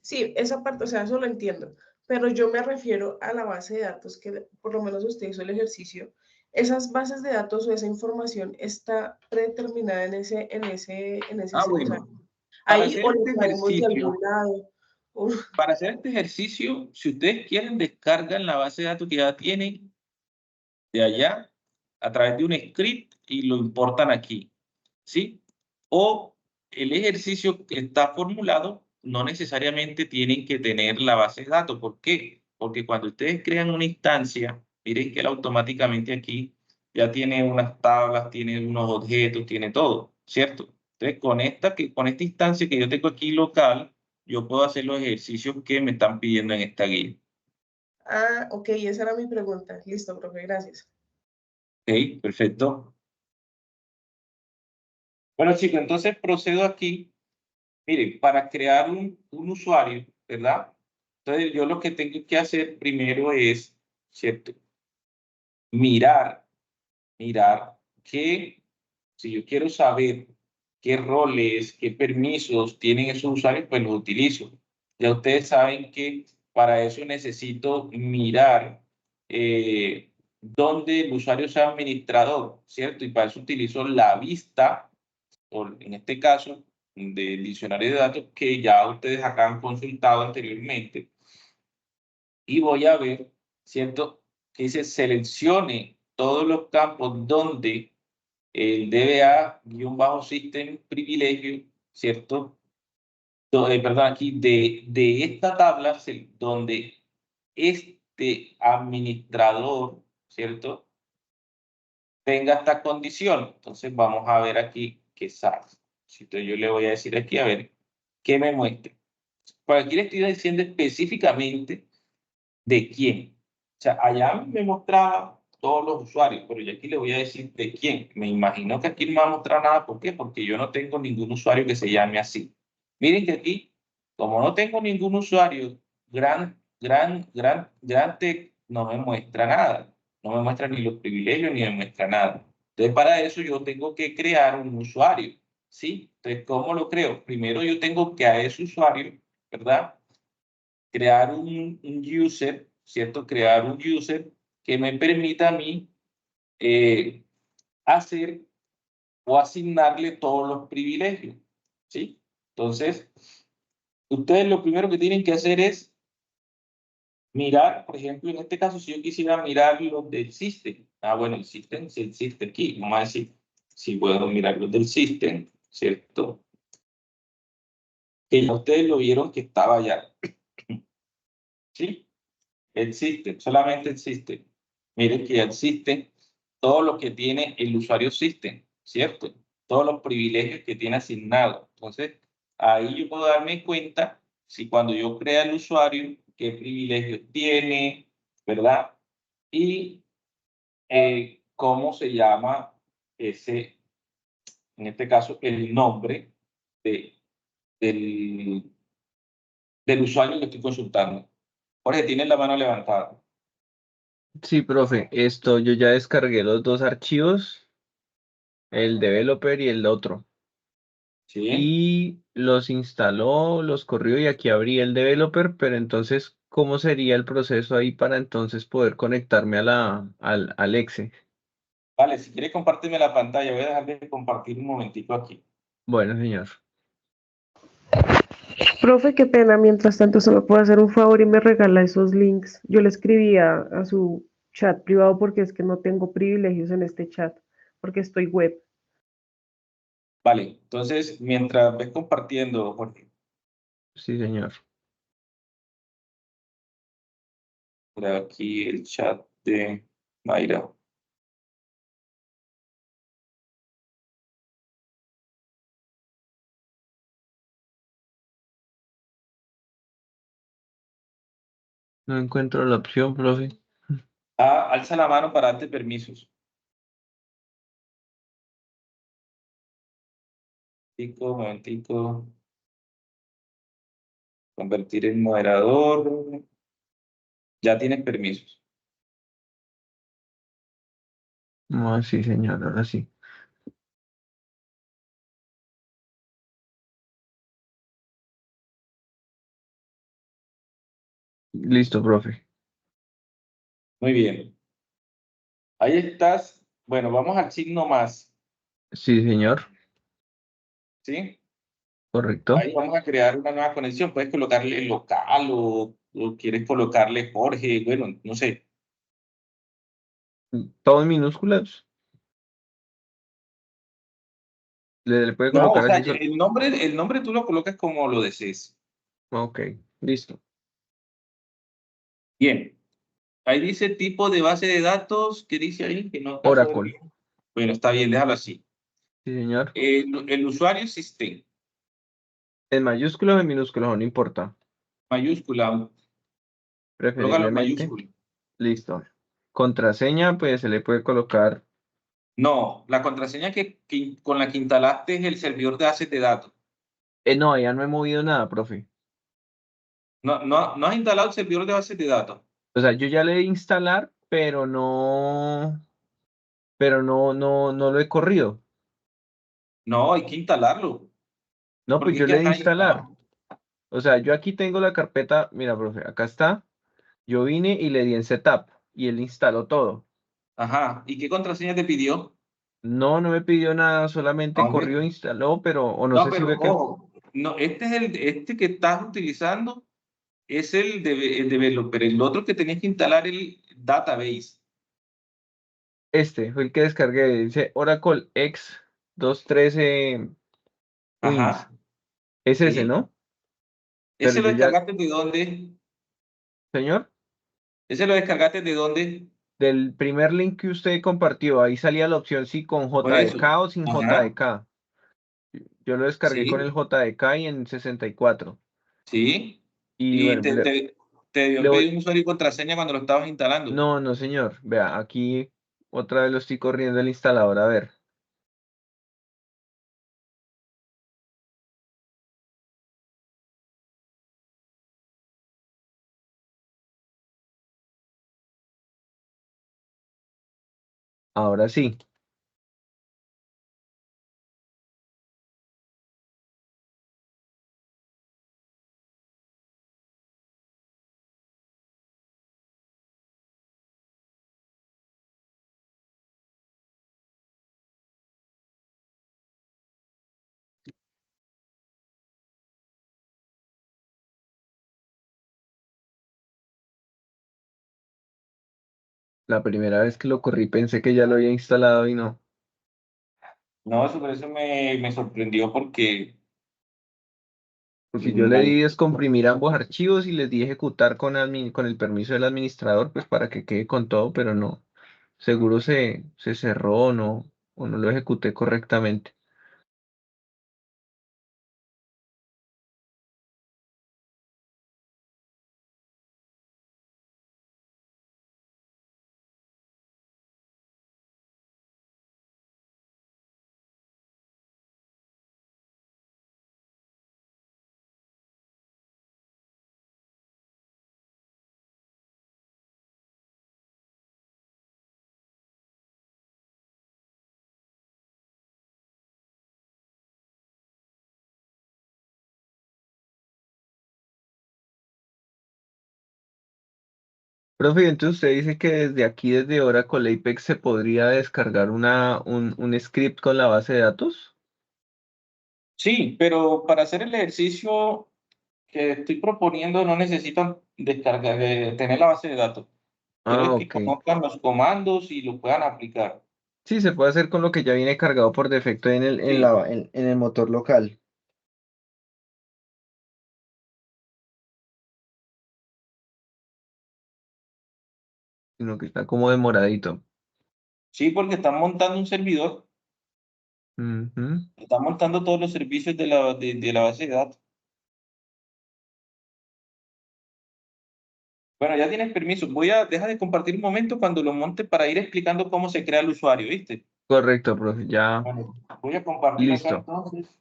D: Sí, esa parte, o sea, eso lo entiendo, pero yo me refiero a la base de datos que por lo menos usted hizo el ejercicio. Esas bases de datos o esa información está predeterminada en ese,
A: Ah,
D: o sea,
A: bueno, para
D: ahí
A: hacer
D: o lo
A: este
D: traemos de algún
A: ejercicio,
D: lado. Uf,
A: para hacer este ejercicio, si ustedes quieren, descargan la base de datos que ya tienen de allá a través de un script y lo importan aquí, ¿sí? O el ejercicio que está formulado no necesariamente tienen que tener la base de datos. ¿Por qué? Porque cuando ustedes crean una instancia, miren que él automáticamente aquí ya tiene unas tablas, tiene unos objetos, tiene todo, ¿cierto? Entonces, con esta instancia que yo tengo aquí local, yo puedo hacer los ejercicios que me están pidiendo en esta guía.
D: ok, esa era mi pregunta. Listo, profe, gracias.
A: Ok, perfecto. Bueno, chicos, entonces procedo aquí. Miren, para crear un usuario, ¿verdad? Entonces, yo lo que tengo que hacer primero es, ¿cierto? Mirar, mirar que si yo quiero saber qué roles, qué permisos tienen esos usuarios, pues los utilizo. Ya ustedes saben que para eso necesito mirar dónde el usuario sea administrador, ¿cierto? Y para eso utilizo la vista, o en este caso, del diccionario de datos que ya ustedes acá han consultado anteriormente. Y voy a ver, ¿cierto? Que dice seleccione todos los campos donde el DBA-system privilegio, ¿cierto? Perdón, aquí de esta tabla, donde este administrador, ¿cierto? Tenga esta condición. Entonces vamos a ver aquí qué sale. Entonces yo le voy a decir aquí, a ver, ¿qué me muestra? Pues aquí le estoy diciendo específicamente de quién. O sea, allá me mostraba todos los usuarios, pero yo aquí le voy a decir de quién. Me imagino que aquí no me va a mostrar nada. ¿Por qué? Porque yo no tengo ningún usuario que se llame así. Miren que aquí, como no tengo ningún usuario, Tech no me muestra nada. No me muestra ni los privilegios ni me muestra nada. Entonces, para eso yo tengo que crear un usuario. ¿Sí? Entonces, ¿cómo lo creo? Primero yo tengo que a ese usuario, ¿verdad? Crear un user, ¿cierto? Crear un user que me permita a mí hacer o asignarle todos los privilegios, ¿sí? Entonces, ustedes lo primero que tienen que hacer es mirar, por ejemplo, en este caso, si yo quisiera mirar los del system. Bueno, el system, si el system aquí, vamos a decir, si puedo mirar los del system, ¿cierto? Que ya ustedes lo vieron que estaba allá, ¿sí? El system, solamente el system. Miren que ya el system, todo lo que tiene el usuario system, ¿cierto? Todos los privilegios que tiene asignado. Entonces, ahí yo puedo darme cuenta si cuando yo crea el usuario, qué privilegios tiene, ¿verdad? Y cómo se llama ese, en este caso, el nombre de, del, del usuario que estoy consultando. Jorge, tiene la mano levantada.
E: Sí, profe, yo ya descargué los dos archivos, el developer y el otro.
A: ¿Sí?
E: Y los instaló, los corrió y aquí abrí el developer, pero entonces, ¿cómo sería el proceso ahí para entonces poder conectarme al Exe?
A: Vale, si quiere compárteme la pantalla. Voy a dejar de compartir un momentico aquí.
E: Bueno, señor.
B: Profe, qué pena, mientras tanto, ¿se me puede hacer un favor y me regala esos links? Yo le escribí a su chat privado porque es que no tengo privilegios en este chat, porque estoy web.
A: Vale, entonces, mientras ves compartiendo, Jorge,
E: Sí, señor.
A: mira aquí el chat de Mayra.
E: No encuentro la opción, profe.
A: Alza la mano para darte permisos. Momentico. Convertir en moderador. Ya tienes permisos.
E: Ah, sí, señor, ahora sí. Listo, profe.
A: Muy bien. Ahí estás. Bueno, vamos al signo más.
E: Sí, señor,
A: ¿Sí?
E: correcto.
A: Ahí vamos a crear una nueva conexión. Puedes colocarle local o quieres colocarle Jorge. Bueno, no sé.
E: ¿Todo en minúsculas? ¿Le puede
A: No, o
E: colocar
A: sea,
E: así?
A: el nombre tú lo colocas como lo desees.
E: Ok, listo.
A: Bien. Ahí dice tipo de base de datos. ¿Qué dice ahí? Que no alcanzo a ver
E: Oracle.
A: bien. Bueno, está bien, déjalo así.
E: Sí, señor.
A: El usuario system,
E: En mayúsculas o en minúsculas, no importa.
A: mayúscula, colócalo en
E: Preferiblemente.
A: mayúscula.
E: Listo. Contraseña, pues se le puede colocar.
A: No, la contraseña con la que instalaste es el servidor de bases de datos.
E: No, ya no he movido nada, profe.
A: No, no, no has instalado el servidor de bases de datos.
E: O sea, yo ya le di instalar, pero no lo he corrido.
A: No, hay que instalarlo.
E: No, pues
A: Porque es
E: yo
A: que
E: le di
A: acá
E: instalar. O sea, yo aquí tengo la carpeta. Mira, profe, acá está. Yo vine y le di en setup y él instaló todo.
A: ajá. ¿Y qué contraseña te pidió?
E: No me pidió nada, solamente
A: Hombre,
E: corrió, instaló, pero, o no
A: no,
E: sé si
A: pero
E: ve que.
A: ojo, no, este que estás utilizando es el developer. El otro que tenías que instalar el database.
E: Este fue el que descargué. Dice Oracle X 213 Wins.
A: Ajá,
E: Es ese,
A: sí.
E: ¿no? Pero
A: ¿Ese lo
E: yo ya,
A: descargaste de dónde?
E: señor,
A: ¿Ese lo descargaste de dónde?
E: del primer link que usted compartió, ahí salía la opción sí con
A: Por eso.
E: JDK o sin
A: Ajá,
E: JDK. Yo lo descargué con el
A: sí,
E: JDK y en 64.
A: sí.
E: Y
A: Y
E: bueno,
A: te
E: le
A: debió
E: voy-
A: pedir un usuario y contraseña cuando lo estabas instalando.
E: no, señor. Vea, aquí otra vez lo estoy corriendo el instalador. A ver. Ahora sí. La primera vez que lo corrí pensé que ya lo había instalado y no.
A: No, eso por eso me sorprendió porque
E: Porque yo le
A: no.
E: di descomprimir ambos archivos y les di ejecutar con el permiso del administrador, pues para que quede con todo, pero no. Seguro se cerró o no lo ejecuté correctamente. Profe, entonces usted dice que desde aquí, desde Oracle Apex, se podría descargar un script con la base de datos.
A: Sí, pero para hacer el ejercicio que estoy proponiendo no necesitan descargar, tener la base de datos. Quiero
E: Ah,
A: es que
E: ok.
A: conozcan los comandos y lo puedan aplicar.
E: Sí, se puede hacer con lo que ya viene cargado por defecto
A: Sí,
E: en el motor local, sino que está como demoradito.
A: sí, porque están montando un servidor,
E: Ujú.
A: están montando todos los servicios de la base de datos. Bueno, ya tienes permiso. Deja de compartir un momento cuando lo monte para ir explicando cómo se crea el usuario, ¿viste?
E: Correcto, profe, ya
A: Bueno, voy a compartir acá
E: listo.
A: entonces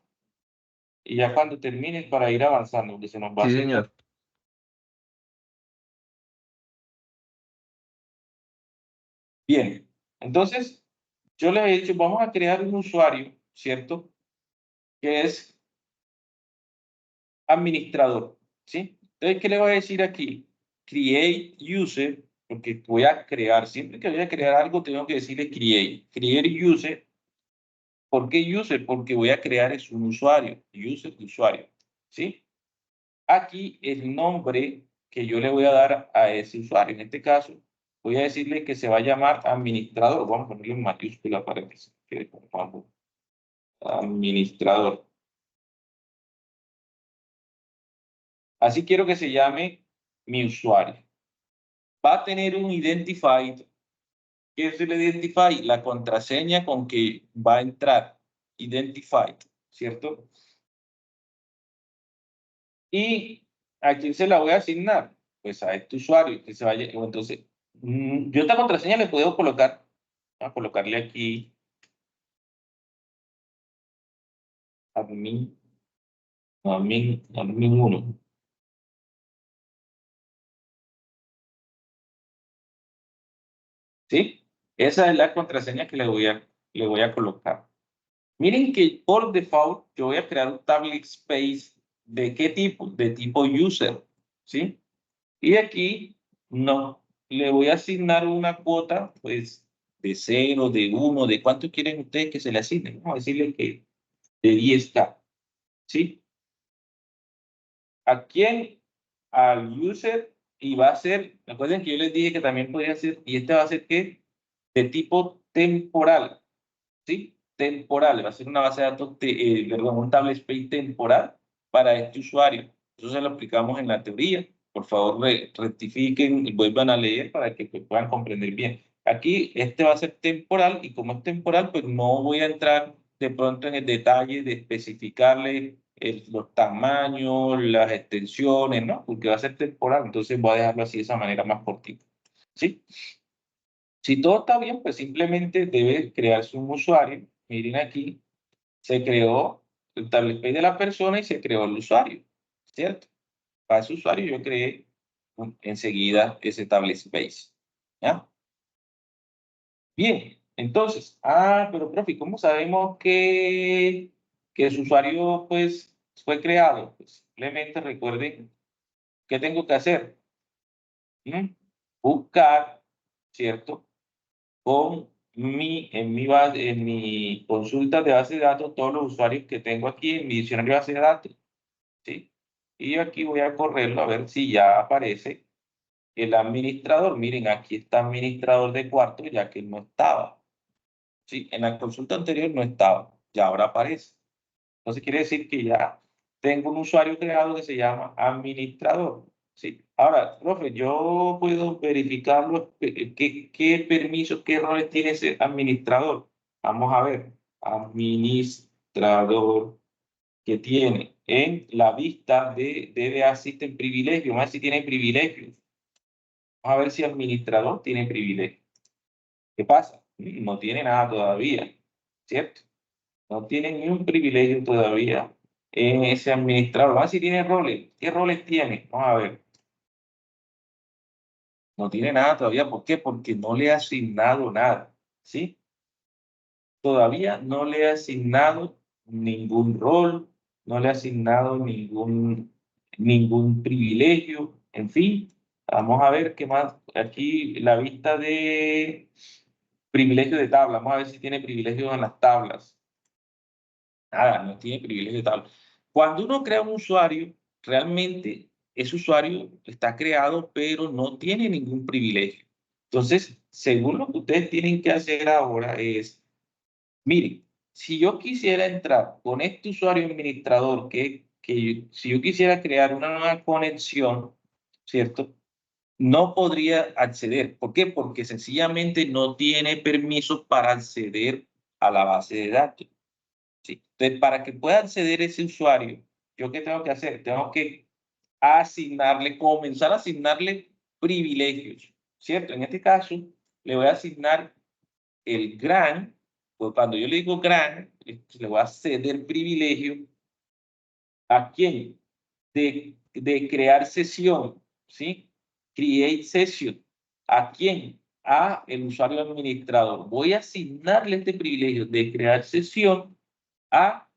A: y ya cuando termine para ir avanzando, porque se nos va
E: Sí,
A: haciendo.
E: señor.
A: Bien, entonces yo les he dicho, vamos a crear un usuario, ¿cierto? Que es administrador, ¿sí? Entonces, ¿qué le voy a decir aquí? Create user, porque voy a crear, siempre que voy a crear algo tengo que decirle create user. ¿Por qué user? Porque voy a crear es un usuario, user, usuario, ¿sí? Aquí el nombre que yo le voy a dar a ese usuario, en este caso, voy a decirle que se va a llamar administrador, vamos a ponerle en mayúscula para que se quede con administrador. Así quiero que se llame mi usuario. Va a tener un identified. ¿Qué es el identified? La contraseña con que va a entrar. Identified, ¿cierto? ¿Y a quién se la voy a asignar? Pues a este usuario que se vaya. Entonces, yo esta contraseña le puedo colocar, a colocarle aquí admin, admin 1. ¿Sí? Esa es la contraseña que le voy a colocar. Miren que por default yo voy a crear un tablet space de qué tipo, de tipo user, ¿sí? Y aquí no, le voy a asignar una cuota, pues, de 0, de 1, de cuánto quieren ustedes que se le asigne. Vamos a decirle que de 10K, ¿sí? ¿A quién? Al user y va a ser, recuerden que yo les dije que también podría ser, y este va a ser ¿qué? De tipo temporal, ¿sí? Temporal, va a ser una base de datos, perdón, un tablet space temporal para este usuario. Eso se lo explicamos en la teoría. Por favor, rectifiquen y vuelvan a leer para que pues, puedan comprender bien. Aquí este va a ser temporal y como es temporal, pues no voy a entrar de pronto en el detalle de especificarle los tamaños, las extensiones, ¿no? Porque va a ser temporal, entonces voy a dejarlo así de esa manera más cortita, ¿sí? Si todo está bien, pues simplemente debe crearse un usuario. Miren aquí, se creó el tablet space de la persona y se creó el usuario, ¿cierto? Para ese usuario yo creé enseguida ese tablet space, ¿ya? Bien, entonces, pero profe, ¿cómo sabemos que ese usuario pues fue creado? Pues simplemente recuerden qué tengo que hacer. ¿Mm? Buscar, ¿cierto? En mi consulta de base de datos, todos los usuarios que tengo aquí en mi diccionario de base de datos, ¿sí? Y aquí voy a correrlo a ver si ya aparece el administrador. Miren, aquí está administrador de cuarto, ya que no estaba. Sí, en la consulta anterior no estaba, ya ahora aparece. Entonces quiere decir que ya tengo un usuario creado que se llama administrador. Sí. Ahora, profe, yo puedo verificar qué permisos, qué roles tiene ese administrador. Vamos a ver. Administrador que tiene en la vista de DBA System privilegios. Vamos a ver si tiene privilegios. Vamos a ver si administrador tiene privilegios. ¿Qué pasa? No tiene nada todavía, ¿cierto? No tiene ni un privilegio todavía en ese administrador. Vamos a ver si tiene roles. ¿Qué roles tiene? Vamos a ver. No tiene nada todavía. ¿Por qué? Porque no le ha asignado nada, ¿sí? Todavía no le ha asignado ningún rol, no le ha asignado ningún privilegio, en fin. Vamos a ver qué más. Aquí la vista de privilegio de tabla. Vamos a ver si tiene privilegios en las tablas. Nada, no tiene privilegio de tabla. Cuando uno crea un usuario, realmente ese usuario está creado, pero no tiene ningún privilegio. Entonces, según lo que ustedes tienen que hacer ahora es, miren, si yo quisiera entrar con este usuario administrador, si yo quisiera crear una nueva conexión, ¿cierto? No podría acceder. ¿Por qué? Porque sencillamente no tiene permisos para acceder a la base de datos. ¿Sí? Entonces, para que pueda acceder ese usuario, ¿yo qué tengo que hacer? Tengo que comenzar a asignarle privilegios, ¿cierto? En este caso, le voy a asignar el GRAN, pues cuando yo le digo GRAN, le voy a ceder privilegio a quién? De crear sesión, ¿sí? Create session. ¿A quién? A el usuario administrador. Voy a asignarle este privilegio de crear sesión a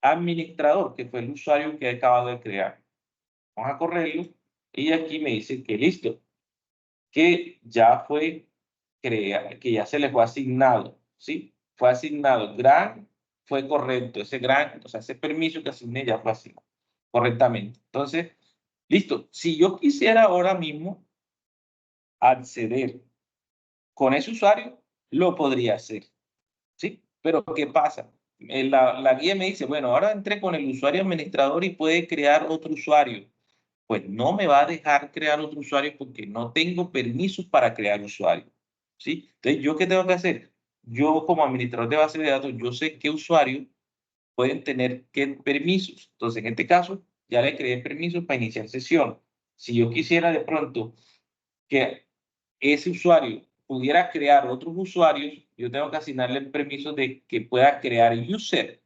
A: administrador, que fue el usuario que he acabado de crear. Vamos a correrlo y aquí me dice que listo, que ya fue creado, que ya se le fue asignado, ¿sí? Fue asignado. GRAN fue correcto, ese GRAN, o sea, ese permiso que asigné ya fue asignado correctamente. Entonces, listo. Si yo quisiera ahora mismo acceder con ese usuario, lo podría hacer, ¿sí? Pero ¿qué pasa? La guía me dice, bueno, ahora entré con el usuario administrador y puede crear otro usuario. Pues no me va a dejar crear otro usuario porque no tengo permisos para crear usuario, ¿sí? Entonces, ¿yo qué tengo que hacer? Yo como administrador de base de datos, yo sé qué usuarios pueden tener qué permisos. Entonces, en este caso, ya le creé permisos para iniciar sesión. Si yo quisiera de pronto que ese usuario pudiera crear otros usuarios, yo tengo que asignarle el permiso de que pueda crear user,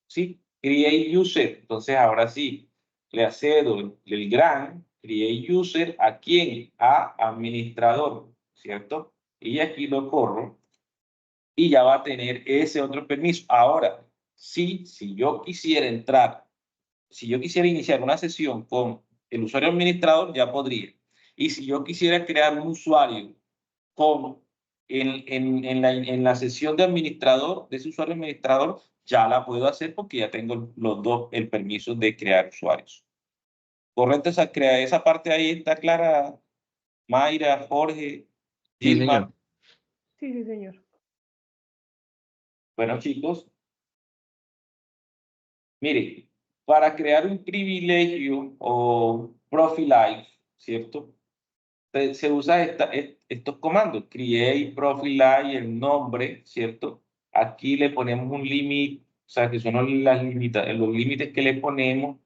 A: ¿sí? Create user. Entonces, ahora sí, le accedo el gran create user a quién? A administrador, ¿cierto? Y aquí lo corro y ya va a tener ese otro permiso. Ahora, si yo quisiera entrar, si yo quisiera iniciar una sesión con el usuario administrador, ya podría. Y si yo quisiera crear un usuario con en la sesión de administrador, de ese usuario administrador, ya la puedo hacer porque ya tengo los dos el permiso de crear usuarios. Correcto, esa parte ahí está clara, Mayra, Jorge,
E: Sí,
A: Gilmar.
E: señor.
B: Sí, sí, señor.
A: Bueno, chicos, mire, para crear un privilegio o profile, ¿cierto? Se usa estos comandos, create, profile, el nombre, ¿cierto? Aquí le ponemos un límite, o sea, que son los límites que le ponemos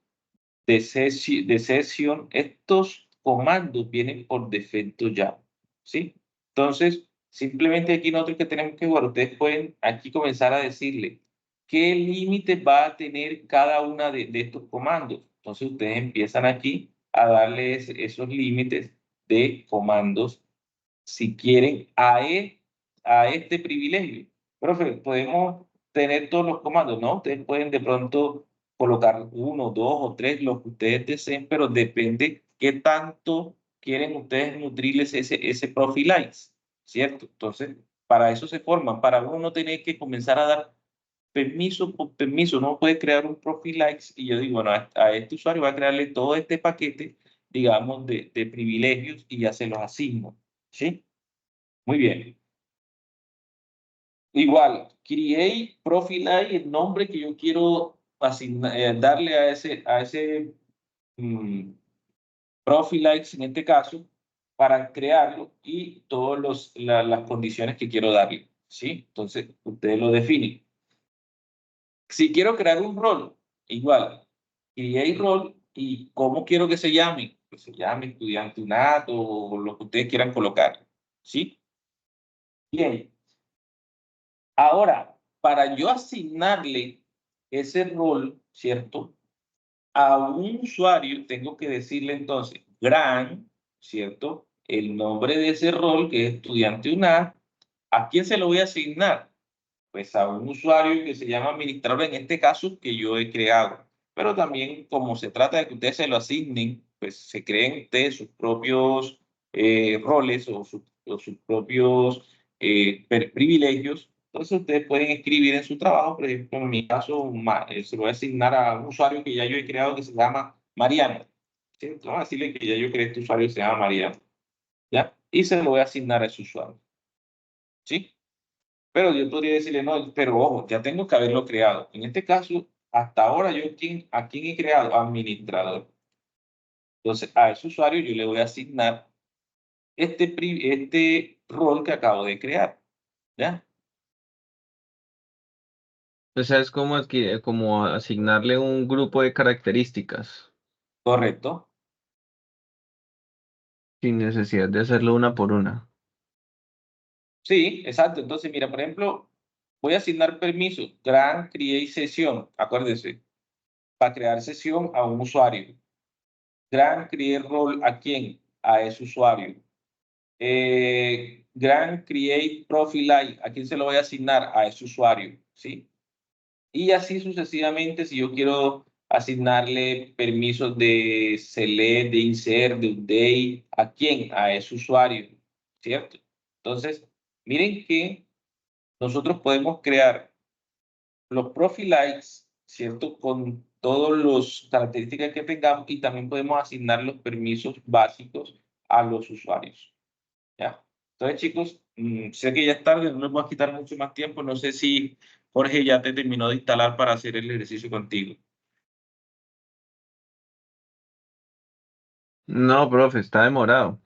A: de sesión. Estos comandos vienen por defecto ya, ¿sí? Entonces, simplemente aquí nosotros que tenemos que jugar, ustedes pueden aquí comenzar a decirle qué límites va a tener cada una de estos comandos. Entonces, ustedes empiezan aquí a darles esos límites de comandos si quieren a este privilegio. Profe, podemos tener todos los comandos, ¿no? Ustedes pueden de pronto colocar uno, dos o tres, lo que ustedes deseen, pero depende qué tanto quieren ustedes nutrirles ese profilize, ¿cierto? Entonces, para eso se forman, para uno no tener que comenzar a dar permiso por permiso, no puede crear un profilize y yo digo, bueno, a este usuario va a crearle todo este paquete digamos, de privilegios y ya se los asigno, ¿sí? Muy bien. Igual, create profile y el nombre que yo quiero darle a ese profile en este caso para crearlo y todas las condiciones que quiero darle, ¿sí? Entonces, ustedes lo definen. Si quiero crear un rol, igual, create rol y cómo quiero que se llame, pues se llame estudiante UNAT o lo que ustedes quieran colocar, ¿sí? Bien. Ahora, para yo asignarle ese rol, ¿cierto? A un usuario tengo que decirle entonces, ¿cierto? El nombre de ese rol que es estudiante UNAD, ¿a quién se lo voy a asignar? Pues a un usuario que se llama administrador, en este caso que yo he creado. Pero también como se trata de que ustedes se lo asignen, pues se creen ustedes sus propios roles o sus propios privilegios. Entonces ustedes pueden escribir en su trabajo, por ejemplo, en mi caso, se lo voy a asignar a un usuario que ya yo he creado que se llama Mariano. ¿Sí? Entonces, vamos a decirle que ya yo creé este usuario que se llama Mariano. ¿Ya? Y se lo voy a asignar a ese usuario. ¿Sí? Pero yo podría decirle, no, pero ojo, ya tengo que haberlo creado. En este caso, hasta ahora yo ¿a quién he creado? Administrador. Entonces, a ese usuario yo le voy a asignar este rol que acabo de crear. ¿Ya?
E: O sea, es como, como asignarle un grupo de características
A: Correcto.
E: sin necesidad de hacerlo una por una.
A: Sí, exacto. Entonces, mira, por ejemplo, voy a asignar permisos. Create sesión. Acuérdese, para crear sesión a un usuario. Create role a quién? A ese usuario. Create Profile, ¿a quién se lo voy a asignar? A ese usuario, ¿sí? Y así sucesivamente, si yo quiero asignarle permisos de select, de insert, de update, ¿a quién? A ese usuario, ¿cierto? Entonces, miren que nosotros podemos crear los profiles, ¿cierto? Con todas las características que tengamos y también podemos asignar los permisos básicos a los usuarios. ¿Ya? Entonces, chicos, sé que ya es tarde, no les voy a quitar mucho más tiempo. No sé si Jorge ya te terminó de instalar para hacer el ejercicio contigo.
E: No, profe, está demorado.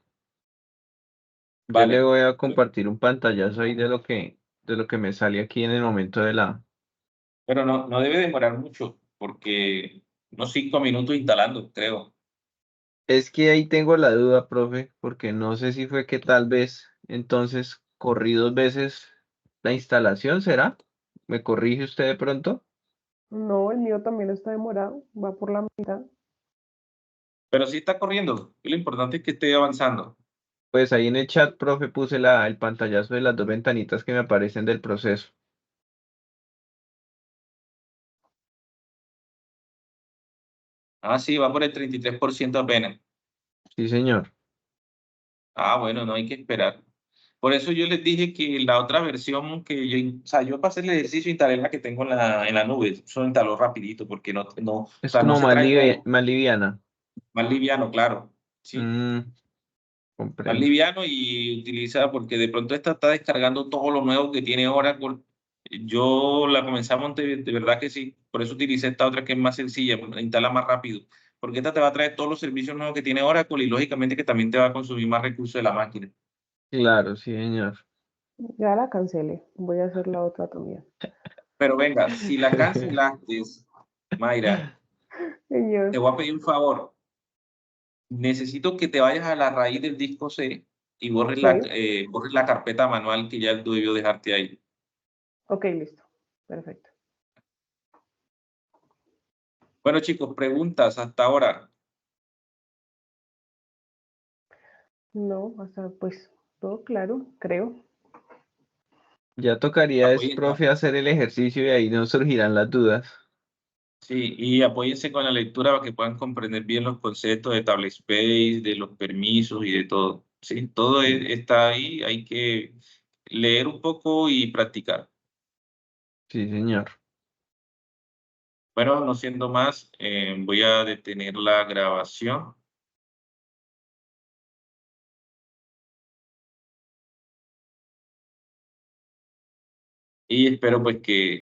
E: Yo le
A: Vale,
E: voy a compartir un pantallazo ahí de lo que me sale aquí en el momento de la...
A: pero no debe demorar mucho porque unos 5 minutos instalando, creo.
E: Es que ahí tengo la duda, profe, porque no sé si fue que tal vez entonces corrí dos veces la instalación, ¿será? ¿Me corrige usted de pronto?
B: No, el mío también está demorado, va por la mitad.
A: Pero sí está corriendo. Lo importante es que esté avanzando.
E: Pues ahí en el chat, profe, puse el pantallazo de las dos ventanitas que me aparecen del proceso.
A: Ah, sí, va por el 33% apenas.
E: Sí, señor.
A: Ah, bueno, no hay que esperar. Por eso yo les dije que la otra versión que o sea, yo para hacer el ejercicio instalé la que tengo en la nube. Eso instaló rapidito porque o
E: Es
A: sea, no
E: como
A: se trae todo.
E: más liviana.
A: Más liviano, claro. Sí,
E: Mm,
A: más
E: comprendo.
A: liviano y utiliza, porque de pronto esta está descargando todo lo nuevo que tiene Oracle. Yo la comencé a montar, de verdad que sí. Por eso utilicé esta otra que es más sencilla, la instala más rápido. Porque esta te va a traer todos los servicios nuevos que tiene Oracle y lógicamente que también te va a consumir más recursos de la máquina.
E: Claro, sí, señor.
B: Ya la cancelé, voy a hacer la otra también.
A: Pero venga, si la cancelaste, Mayra, te
B: Señor,
A: voy a pedir un favor. Necesito que te vayas a la raíz del disco C y
B: ok,
A: borres la carpeta manual que ya debió dejarte ahí.
B: ok, listo, perfecto.
A: Bueno, chicos, preguntas hasta ahora.
B: No, hasta pues todo claro, creo.
E: Ya tocaría es,
A: Apoyen,
E: profe, hacer el ejercicio y ahí nos surgirán las dudas.
A: sí, y apóyense con la lectura para que puedan comprender bien los conceptos de table space, de los permisos y de todo. Sí, todo está ahí, hay que leer un poco y practicar.
E: Sí, señor.
A: Bueno, no siendo más, voy a detener la grabación. y espero pues que